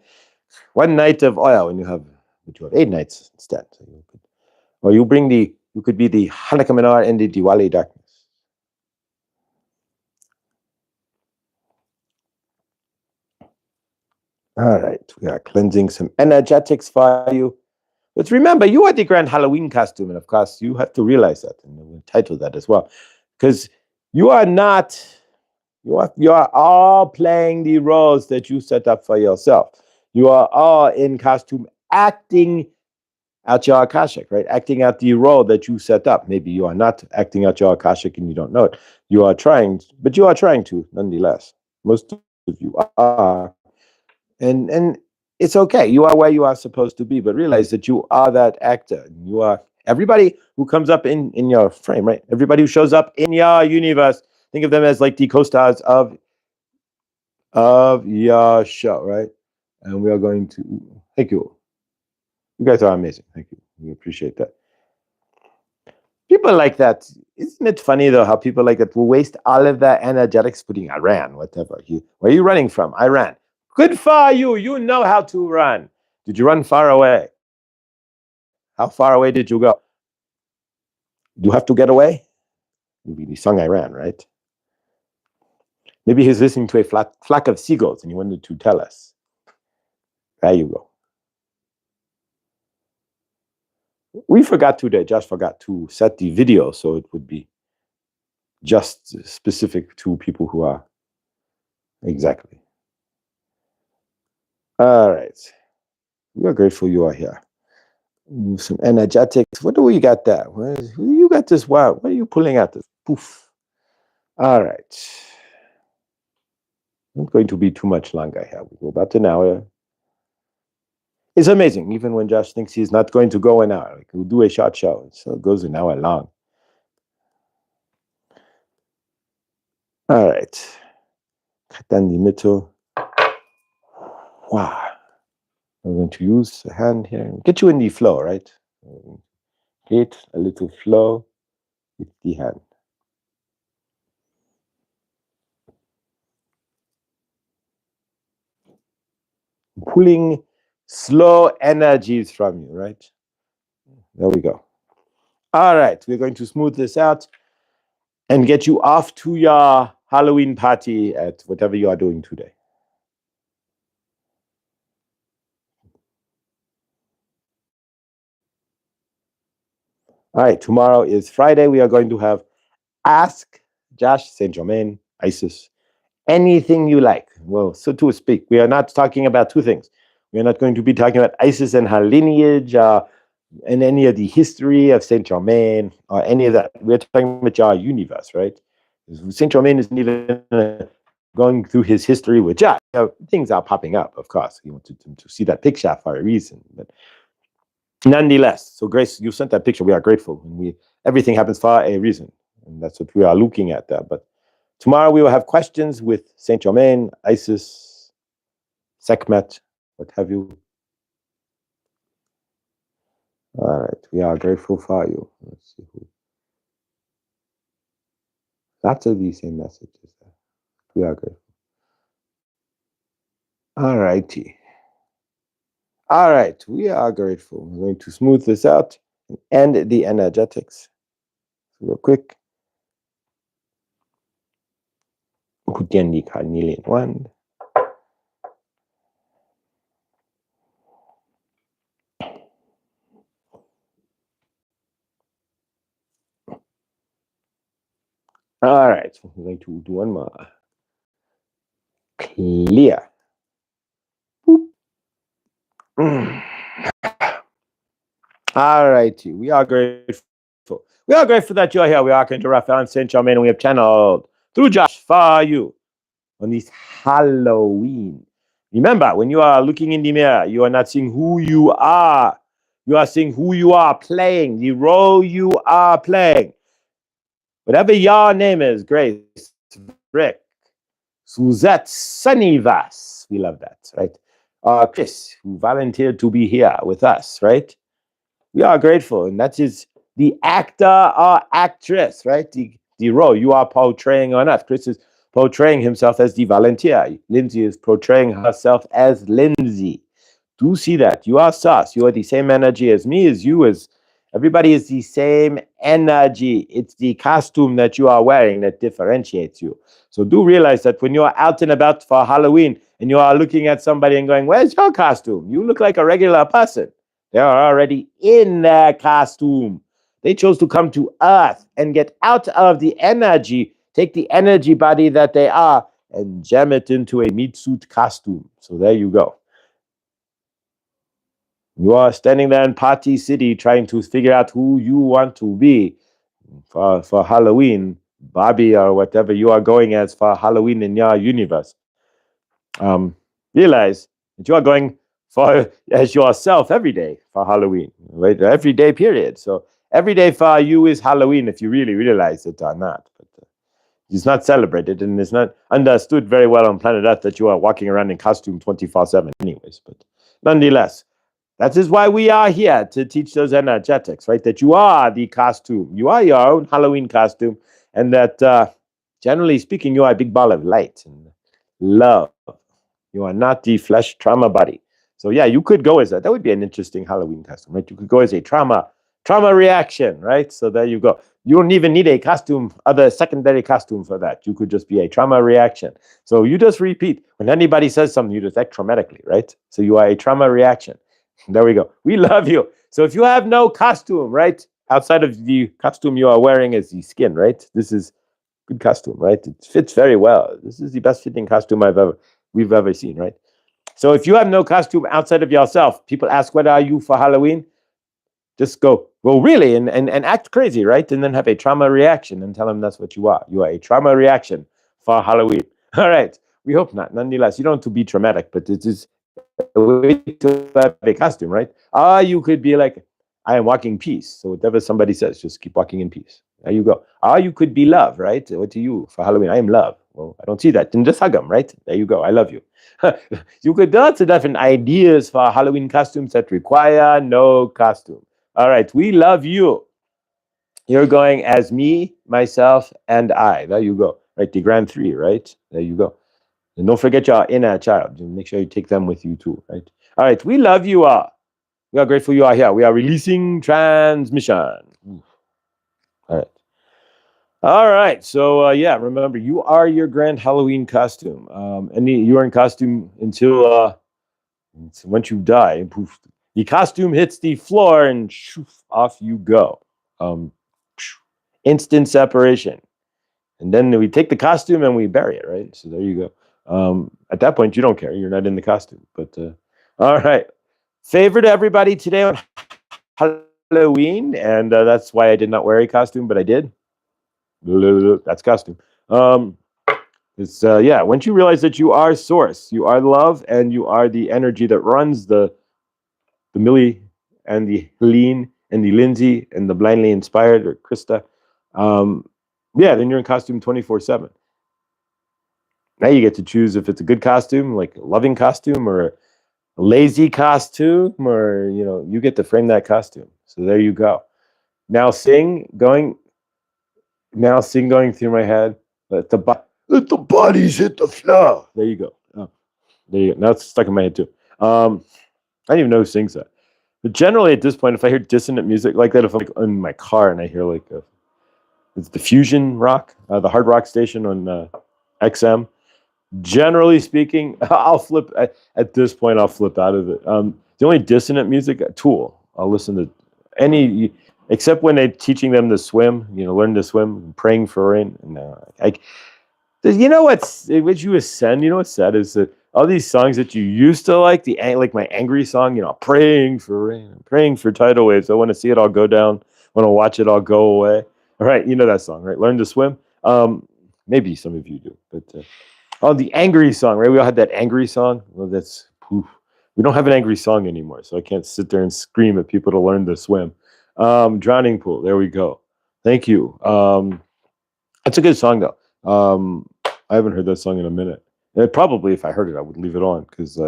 night of oil, and you have 8 nights instead. So you could be the Hanukkah menorah in the Diwali darkness. All right, we are cleansing some energetics for you. But remember, you are the grand Halloween costume, and of course, you have to realize that, and we'll title that as well, because you are not. You are all playing the roles that you set up for yourself. You are all in costume, acting out your Akashic, right? Acting out the role that you set up. Maybe you are not acting out your Akashic and you don't know it. You are trying, but you are trying to, nonetheless. Most of you are. And it's okay. You are where you are supposed to be, but realize that you are that actor. You are everybody who comes up in your frame, right? Everybody who shows up in your universe, think of them as like the co-stars of your show, right? And we are going to thank you. You guys are amazing. Thank you. We appreciate that. People like that. Isn't it funny though how people like that will waste all of their energetics putting Iran, whatever. Where are you running from? Iran. Good for you. You know how to run. Did you run far away? How far away did you go? Do you have to get away? Maybe he sung Iran, right? Maybe he's listening to a flock of seagulls and he wanted to tell us. There you go. We forgot today, Josh forgot to set the video so it would be just specific to people who are exactly. All right. We are grateful you are here. Some energetics. What do we got there? You got this? Wow. What are you pulling out this? Poof. All right. Not going to be too much longer here. We go about an hour. It's amazing. Even when Josh thinks he's not going to go an hour, like we'll do a short show. So it goes an hour long. All right. Cut down the middle. Wow. I'm going to use a hand here. Get you in the flow, right? Get a little flow with the hand. Pulling slow energies from you, right? There we go. All right, we're going to smooth this out and get you off to your Halloween party at whatever you are doing today. All right, tomorrow is Friday. We are going to have Ask Josh, Saint Germain, Isis, anything you like. Well, so to speak, we are not talking about two things. We're not going to be talking about Isis and her lineage, and any of the history of Saint Germain or any of that. We're talking about your universe, right? Saint Germain isn't even going through his history with Jah. Things are popping up, of course. You want to see that picture for a reason, but nonetheless. So, Grace, you sent that picture. We are grateful, and everything happens for a reason, and that's what we are looking at there. But tomorrow we will have questions with Saint Germain, Isis, Sekhmet, what have you. All right, we are grateful for you. Let's see who. Lots of these same messages. We are grateful. All righty. All right, we are grateful. We're going to smooth this out and end the energetics real quick. Kutian carnelian one. All right, so we're going to do one more. Clear. All righty, we are grateful. We are grateful that you are here. We are Archangel Raphael and Saint Germain, and we have channeled through Josh for you on this Halloween. Remember, when you are looking in the mirror, you are not seeing who you are. You are seeing who you are playing, the role you are playing. Whatever your name is, Grace, Rick, Suzette, Sunnivas, we love that, right? Chris, who volunteered to be here with us, right? We are grateful, and that is the actor or actress, right? The role you are portraying on us. Chris is portraying himself as the volunteer. Lindsay is portraying herself as Lindsay. Do see that. You are sus. You are the same energy as me, as you, as everybody is the same energy. It's the costume that you are wearing that differentiates you. So do realize that when you are out and about for Halloween and you are looking at somebody and going, where's your costume? You look like a regular person. They are already in their costume. They chose to come to Earth and get out of the energy, take the energy body that they are, and jam it into a meat suit costume. So there you go. You are standing there in Party City trying to figure out who you want to be for Halloween, Barbie or whatever you are going as for Halloween in your universe. Realize that you are going for as yourself every day for Halloween, right? Every day, period. So every day for you is Halloween if you really realize it or not. But it's not celebrated and it's not understood very well on planet Earth that you are walking around in costume 24/7 anyways. But nonetheless, that is why we are here, to teach those energetics, right? That you are the costume. You are your own Halloween costume. And that, generally speaking, you are a big ball of light and love. You are not the flesh trauma body. So yeah, you could go as that. That would be an interesting Halloween costume, right? You could go as a trauma reaction, right? So there you go. You don't even need a costume, other secondary costume for that. You could just be a trauma reaction. So you just repeat. When anybody says something, you just act traumatically, right? So you are a trauma reaction. There we go. We love you. So if you have no costume, right? Outside of the costume you are wearing is the skin, right? This is good costume, right? It fits very well. This is the best fitting costume we've ever seen, right? So if you have no costume outside of yourself, people ask, what are you for Halloween? Just go, well, really, and act crazy, right? And then have a trauma reaction and tell them that's what you are. You are a trauma reaction for Halloween. All right. We hope not. Nonetheless, you don't have to be traumatic, but it is a way to have a costume, right? You could be like, I am walking peace. So whatever somebody says, just keep walking in peace. There you go. You could be love, right? What do you for Halloween? I am love. Well, I don't see that. Then just hug them, right? There you go. I love you. You could lots of different ideas for Halloween costumes that require no costume. All right. We love you. You're going as me, myself, and I. There you go. Right. The grand three, right? There you go. And don't forget your inner child. Make sure you take them with you too, right? All right. We love you all. We are grateful you are here. We are releasing transmission. All right. All right. So, yeah, remember, you are your grand Halloween costume. And you are in costume until once you die. Poof, the costume hits the floor and shoof, off you go. Instant separation. And then we take the costume and we bury it, right? So there you go. At that point, you don't care. You're not in the costume. But All right. Favor to everybody today on Halloween, and that's why I did not wear a costume, but I did. That's costume. Um, it's yeah. Once you realize that you are source, you are love, and you are the energy that runs the Millie and the Helene and the Lindsay and the blindly inspired or Krista. Um, yeah, then you're in costume 24/7. Now you get to choose if it's a good costume, like a loving costume, or a lazy costume, or you get to frame that costume. So there you go. Now sing going through my head. Let the bodies hit the floor. There you go. Oh, there you go. Now it's stuck in my head too. I don't even know who sings that. But generally, at this point, if I hear dissonant music like that, if I'm like in my car and I hear like it's the fusion rock, the hard rock station on XM. Generally speaking, I'll flip at this point. I'll flip out of it. The only dissonant music, Tool. I'll listen to any, except when they're teaching them to swim. Learn to swim, praying for rain. No, what you ascend. You know what's sad is that all these songs that you used to like, like my angry song. Praying for rain, praying for tidal waves. I want to see it all go down. I want to watch it all go away. All right, you know that song, right? Learn to swim. Maybe some of you do, but. Oh, the angry song, right? We all had that angry song. Well, that's poof. We don't have an angry song anymore, so I can't sit there and scream at people to learn to swim. Drowning Pool. There we go. Thank you. That's a good song, though. I haven't heard that song in a minute. And probably, if I heard it, I would leave it on because,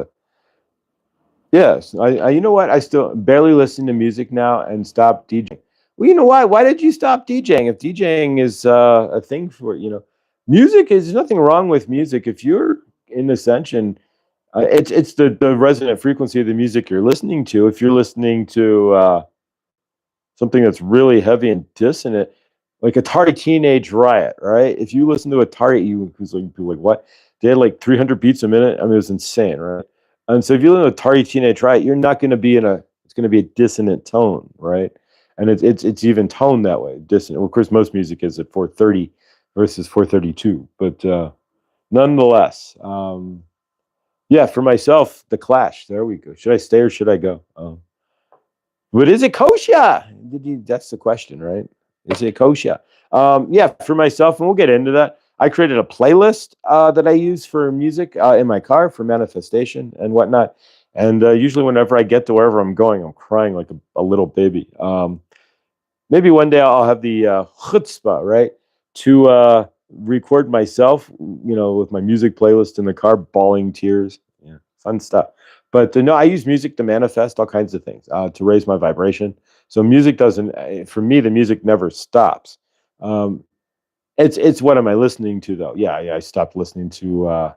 yes, I. You know what? I still barely listen to music now and stop DJing. Well, you know why? Why did you stop DJing? If DJing is a thing for music is nothing wrong with music. If you're in ascension, it's the resonant frequency of the music you're listening to. If you're listening to something that's really heavy and dissonant, like Atari Teenage Riot, right? If you listen to Atari, who's like people like what? They had like 300 beats a minute. I mean, it was insane, right? And so if you listen to Atari Teenage Riot, you're not going to be it's going to be a dissonant tone, right? And it's even toned that way, dissonant. Well, of course, most music is at 430 versus 432, but nonetheless, yeah, for myself, The Clash. There we go. Should I stay or should I go? But is it kosher? That's the question, right? Is it kosher? Yeah, for myself, and we'll get into that. I created a playlist that I use for music in my car for manifestation and whatnot. And usually, whenever I get to wherever I'm going, I'm crying like a little baby. Maybe one day I'll have the chutzpah, right, to record myself, with my music playlist in the car, bawling tears. Yeah, fun stuff. But no, I use music to manifest all kinds of things, to raise my vibration. So music doesn't, for me, the music never stops. It's what am I listening to though? Yeah, I stopped listening to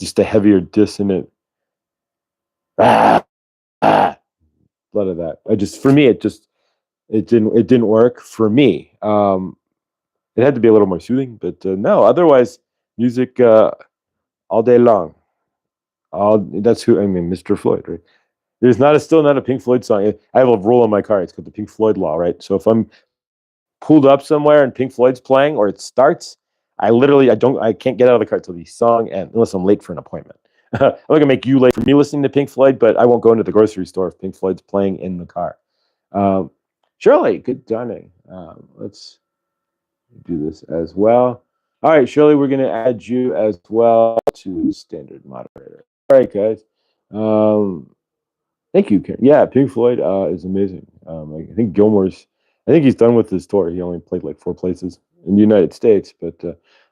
just a heavier dissonant. Ah, ah, a lot of that. For me, it didn't work for me. It had to be a little more soothing, but no. Otherwise, music all day long. That's who I mean, Mr. Floyd, right? There's still not a Pink Floyd song. I have a rule on my car. It's called the Pink Floyd law, right? So if I'm pulled up somewhere and Pink Floyd's playing or it starts, I can't get out of the car till the song ends unless I'm late for an appointment. I'm not gonna make you late for me listening to Pink Floyd, but I won't go into the grocery store if Pink Floyd's playing in the car. Shirley, good darning. Let's do this as well. All right, Shirley, we're going to add you as well to standard moderator. All right, guys. Thank you, Karen. Yeah, Pink Floyd is amazing. I think he's done with his tour. He only played like 4 places in the United States. But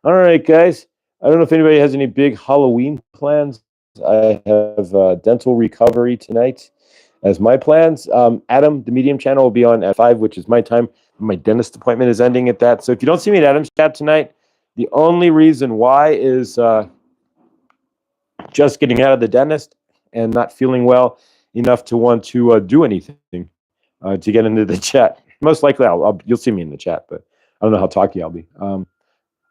all right, guys. I don't know if anybody has any big Halloween plans. I have dental recovery tonight as my plans. Adam, the Medium channel, will be on at 5, which is my time. My dentist appointment is ending at that. So if you don't see me at Adam's chat tonight, the only reason why is just getting out of the dentist and not feeling well enough to want to do anything to get into the chat. Most likely, you'll see me in the chat, but I don't know how talky I'll be.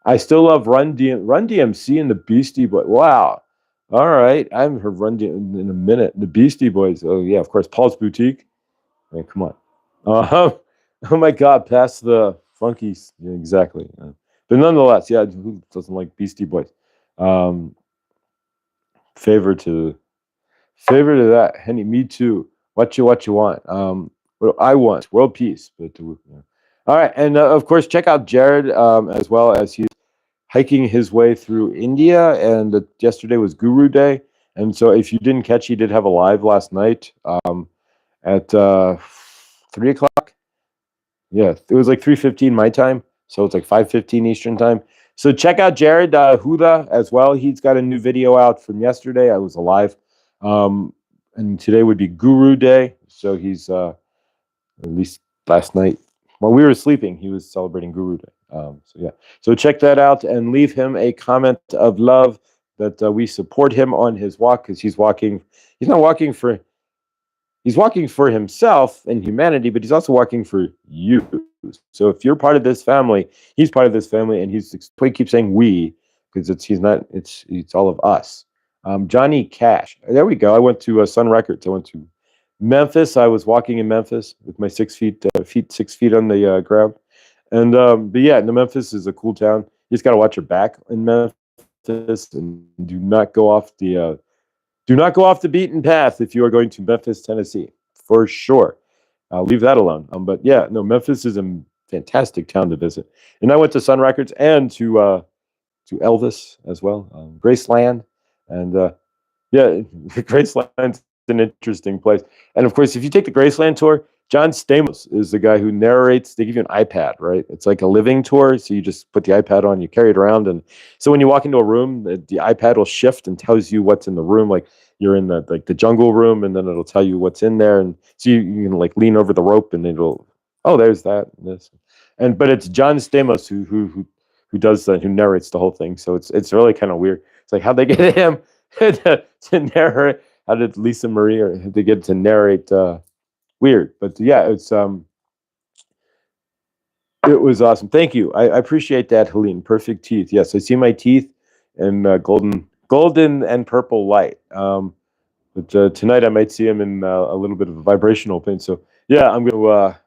I still love Run DMC and the Beastie Boys. Wow. All right. I haven't heard Run DMC in a minute. The Beastie Boys. Oh, yeah, of course. Paul's Boutique. I mean, come on. Oh, my God. Past the Funkies. Yeah, exactly. But nonetheless, yeah, who doesn't like Beastie Boys? Favor to Favorite of that, Henny. Me too. What you want? What I want world peace. But all right, and of course, check out Jared as well as he's hiking his way through India, and yesterday was Guru Day, and so if you didn't catch, he did have a live last night at 3 o'clock. Yeah, it was like 3:15 my time, so it's like 5:15 Eastern time. So check out Jared Huda as well. He's got a new video out from yesterday. I was alive, and today would be Guru Day. So he's at least last night while we were sleeping, he was celebrating Guru Day. So yeah, so check that out and leave him a comment of love that we support him on his walk because he's walking. He's not walking for he's walking for himself and humanity, but he's also walking for you. So if you're part of this family, he's part of this family, and he keeps saying we because he's not. It's all of us. Johnny Cash. There we go. I went to Sun Records. I went to Memphis. I was walking in Memphis with my 6 feet 6 feet on the ground, and but yeah, Memphis is a cool town. You just got to watch your back in Memphis and do not go off the beaten path if you are going to Memphis, Tennessee, for sure. I'll leave that alone. But yeah, no, Memphis is a fantastic town to visit. And I went to Sun Records and to Elvis as well, Graceland, and yeah, Graceland's an interesting place. And of course, if you take the Graceland tour, John Stamos is the guy who narrates. They give you an iPad, right? It's like a living tour, so you just put the iPad on, you carry it around, and so when you walk into a room, the iPad will shift and tells you what's in the room. Like you're in the jungle room, and then it'll tell you what's in there, and so you can like lean over the rope, and it'll there's that and this, but it's John Stamos who does that, who narrates the whole thing. So it's really kind of weird. It's like how'd they get him to narrate? How did Lisa Marie or they get to narrate? Weird, but yeah, it was awesome. Thank you. I appreciate that, Helene. Perfect teeth. Yes, I see my teeth in golden and purple light. But tonight I might see them in a little bit of a vibrational pain. So yeah, I'm going to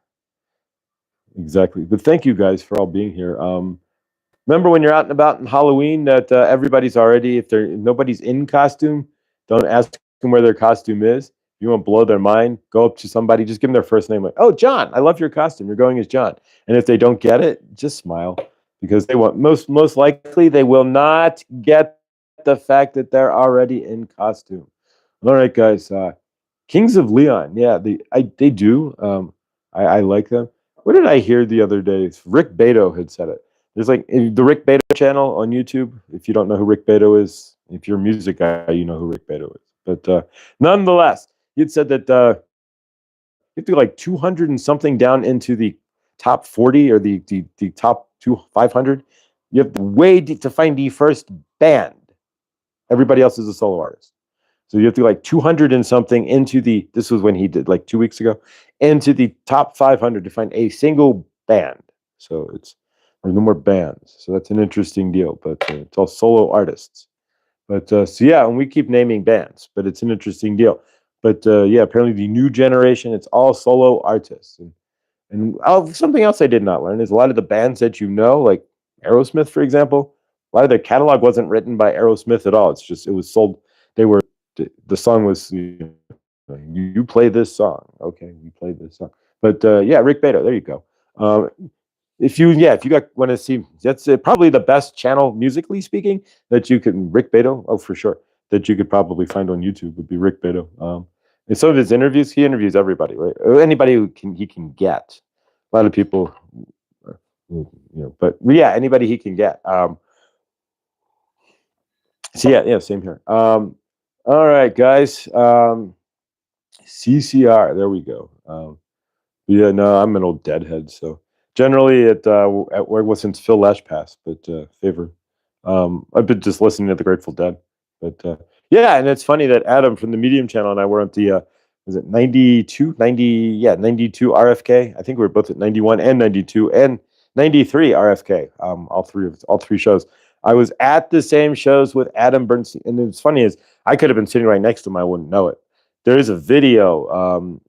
exactly. But thank you guys for all being here. Remember when you're out and about in Halloween that everybody's already, if nobody's in costume, don't ask them where their costume is. You won't blow their mind. Go up to somebody, just give them their first name, like, "Oh, John, I love your costume. You're going as John." And if they don't get it, just smile because they want most likely they will not get the fact that they're already in costume. All right, guys. Kings of Leon, yeah, they do. I like them. What did I hear the other day? Rick Beto had said it. There's like the Rick Beto channel on YouTube. If you don't know who Rick Beto is, if you're a music guy, you know who Rick Beto is. But nonetheless, you'd said that you have to go like 200 and something down into the top 40 or the top 500. You have to wait to find the first band. Everybody else is a solo artist. So you have to go like 200 and something into this was when he did like 2 weeks ago, into the top 500 to find a single band. So there's no more bands. So that's an interesting deal, but it's all solo artists. But so yeah, and we keep naming bands, but it's an interesting deal. But yeah, apparently the new generation, it's all solo artists. And something else I did not learn is a lot of the bands that you know, like Aerosmith, for example, a lot of their catalog wasn't written by Aerosmith at all. It's just, it was sold. The song was, you play this song. Okay, you play this song. But yeah, Rick Beto, there you go. If you want to see, that's probably the best channel musically speaking that you can, Rick Beto, for sure, that you could probably find on YouTube would be Rick Beto. And some of his interviews, he interviews everybody, right? Anybody he can get. A lot of people, but yeah, anybody he can get. So yeah, same here. All right, guys. CCR, there we go. Yeah, no, I'm an old deadhead, so generally at work, well, since Phil Lesh passed, but favor. I've been just listening to the Grateful Dead, but yeah, and it's funny that Adam from the Medium channel and I were at the was it 92 RFK. I think we were both at 91 and 92 and 93 RFK. All three shows. I was at the same shows with Adam Bernstein, and it's funny is I could have been sitting right next to him. I wouldn't know it. There is a video.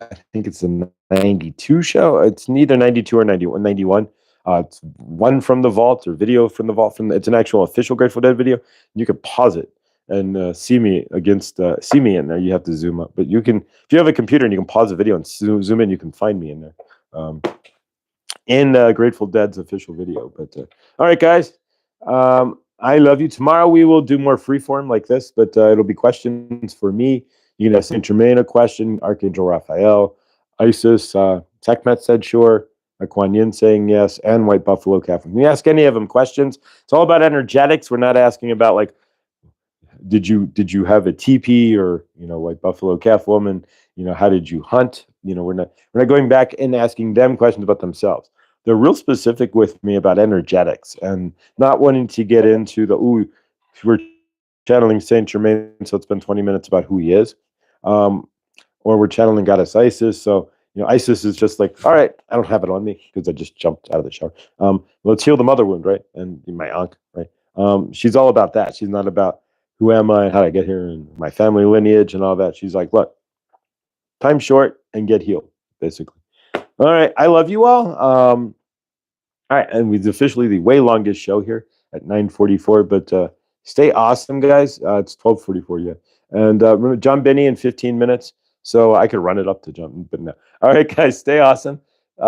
I think it's a 92 show. It's neither 92 or 91. It's one from the vault or video from the vault. It's an actual official Grateful Dead video. You could pause it. and see me in there. You have to zoom up, but you can, if you have a computer and you can pause the video and zoom in, you can find me in there. In Grateful Dead's official video. But all right, guys, I love you. Tomorrow we will do more freeform like this, but it'll be questions for me. You can ask Saint Germain a question, Archangel Raphael, Isis, Sekhmet said sure, Kuan Yin saying yes, and White Buffalo Calf. When you ask any of them questions, it's all about energetics. We're not asking about like, did you have a teepee, or White Buffalo Calf woman, how did you hunt? We're not going back and asking them questions about themselves. They're real specific with me about energetics and not wanting to get into the we're channeling Saint Germain, so let's spend 20 minutes about who he is. Or we're channeling Goddess Isis, so Isis is just like, all right, I don't have it on me because I just jumped out of the shower. Let's heal the mother wound, right? And my ankh, right? She's all about that. She's not about who am I, how did I get here, and my family lineage and all that. She's like, look, time's short and get healed, basically. All right, I love you all. All right, and we've officially the way longest show here at 9:44, but stay awesome, guys. It's 12:44, yeah. And remember, John Benny in 15 minutes, so I could run it up to John, but no. All right, guys, stay awesome.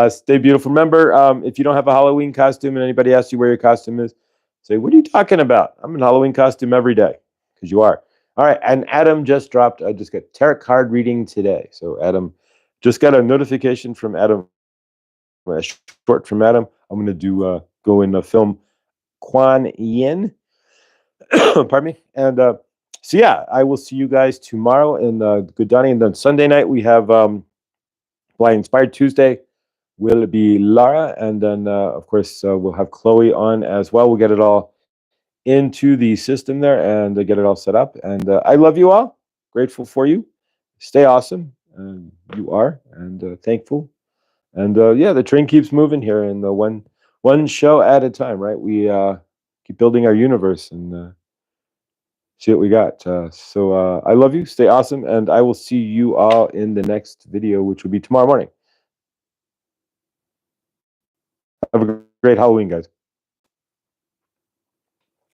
Stay beautiful. Remember, if you don't have a Halloween costume and anybody asks you where your costume is, say, what are you talking about? I'm in Halloween costume every day, because you are. All right, and Adam just dropped, I just got tarot card reading today. So Adam, just got a notification from Adam, a short from Adam. I'm going to do go in the film Kuan Yin. Pardon me. And so yeah, I will see you guys tomorrow in Good Donnie. And then Sunday night we have Blind Inspired Tuesday. Will be Lara, and then of course we'll have Chloe on as well. We'll get it all into the system there and get it all set up. And I love you all. Grateful for you. Stay awesome. You are, and thankful. And yeah, the train keeps moving here, and one show at a time, right? We keep building our universe and see what we got. So I love you. Stay awesome, and I will see you all in the next video, which will be tomorrow morning. Have a great Halloween, guys.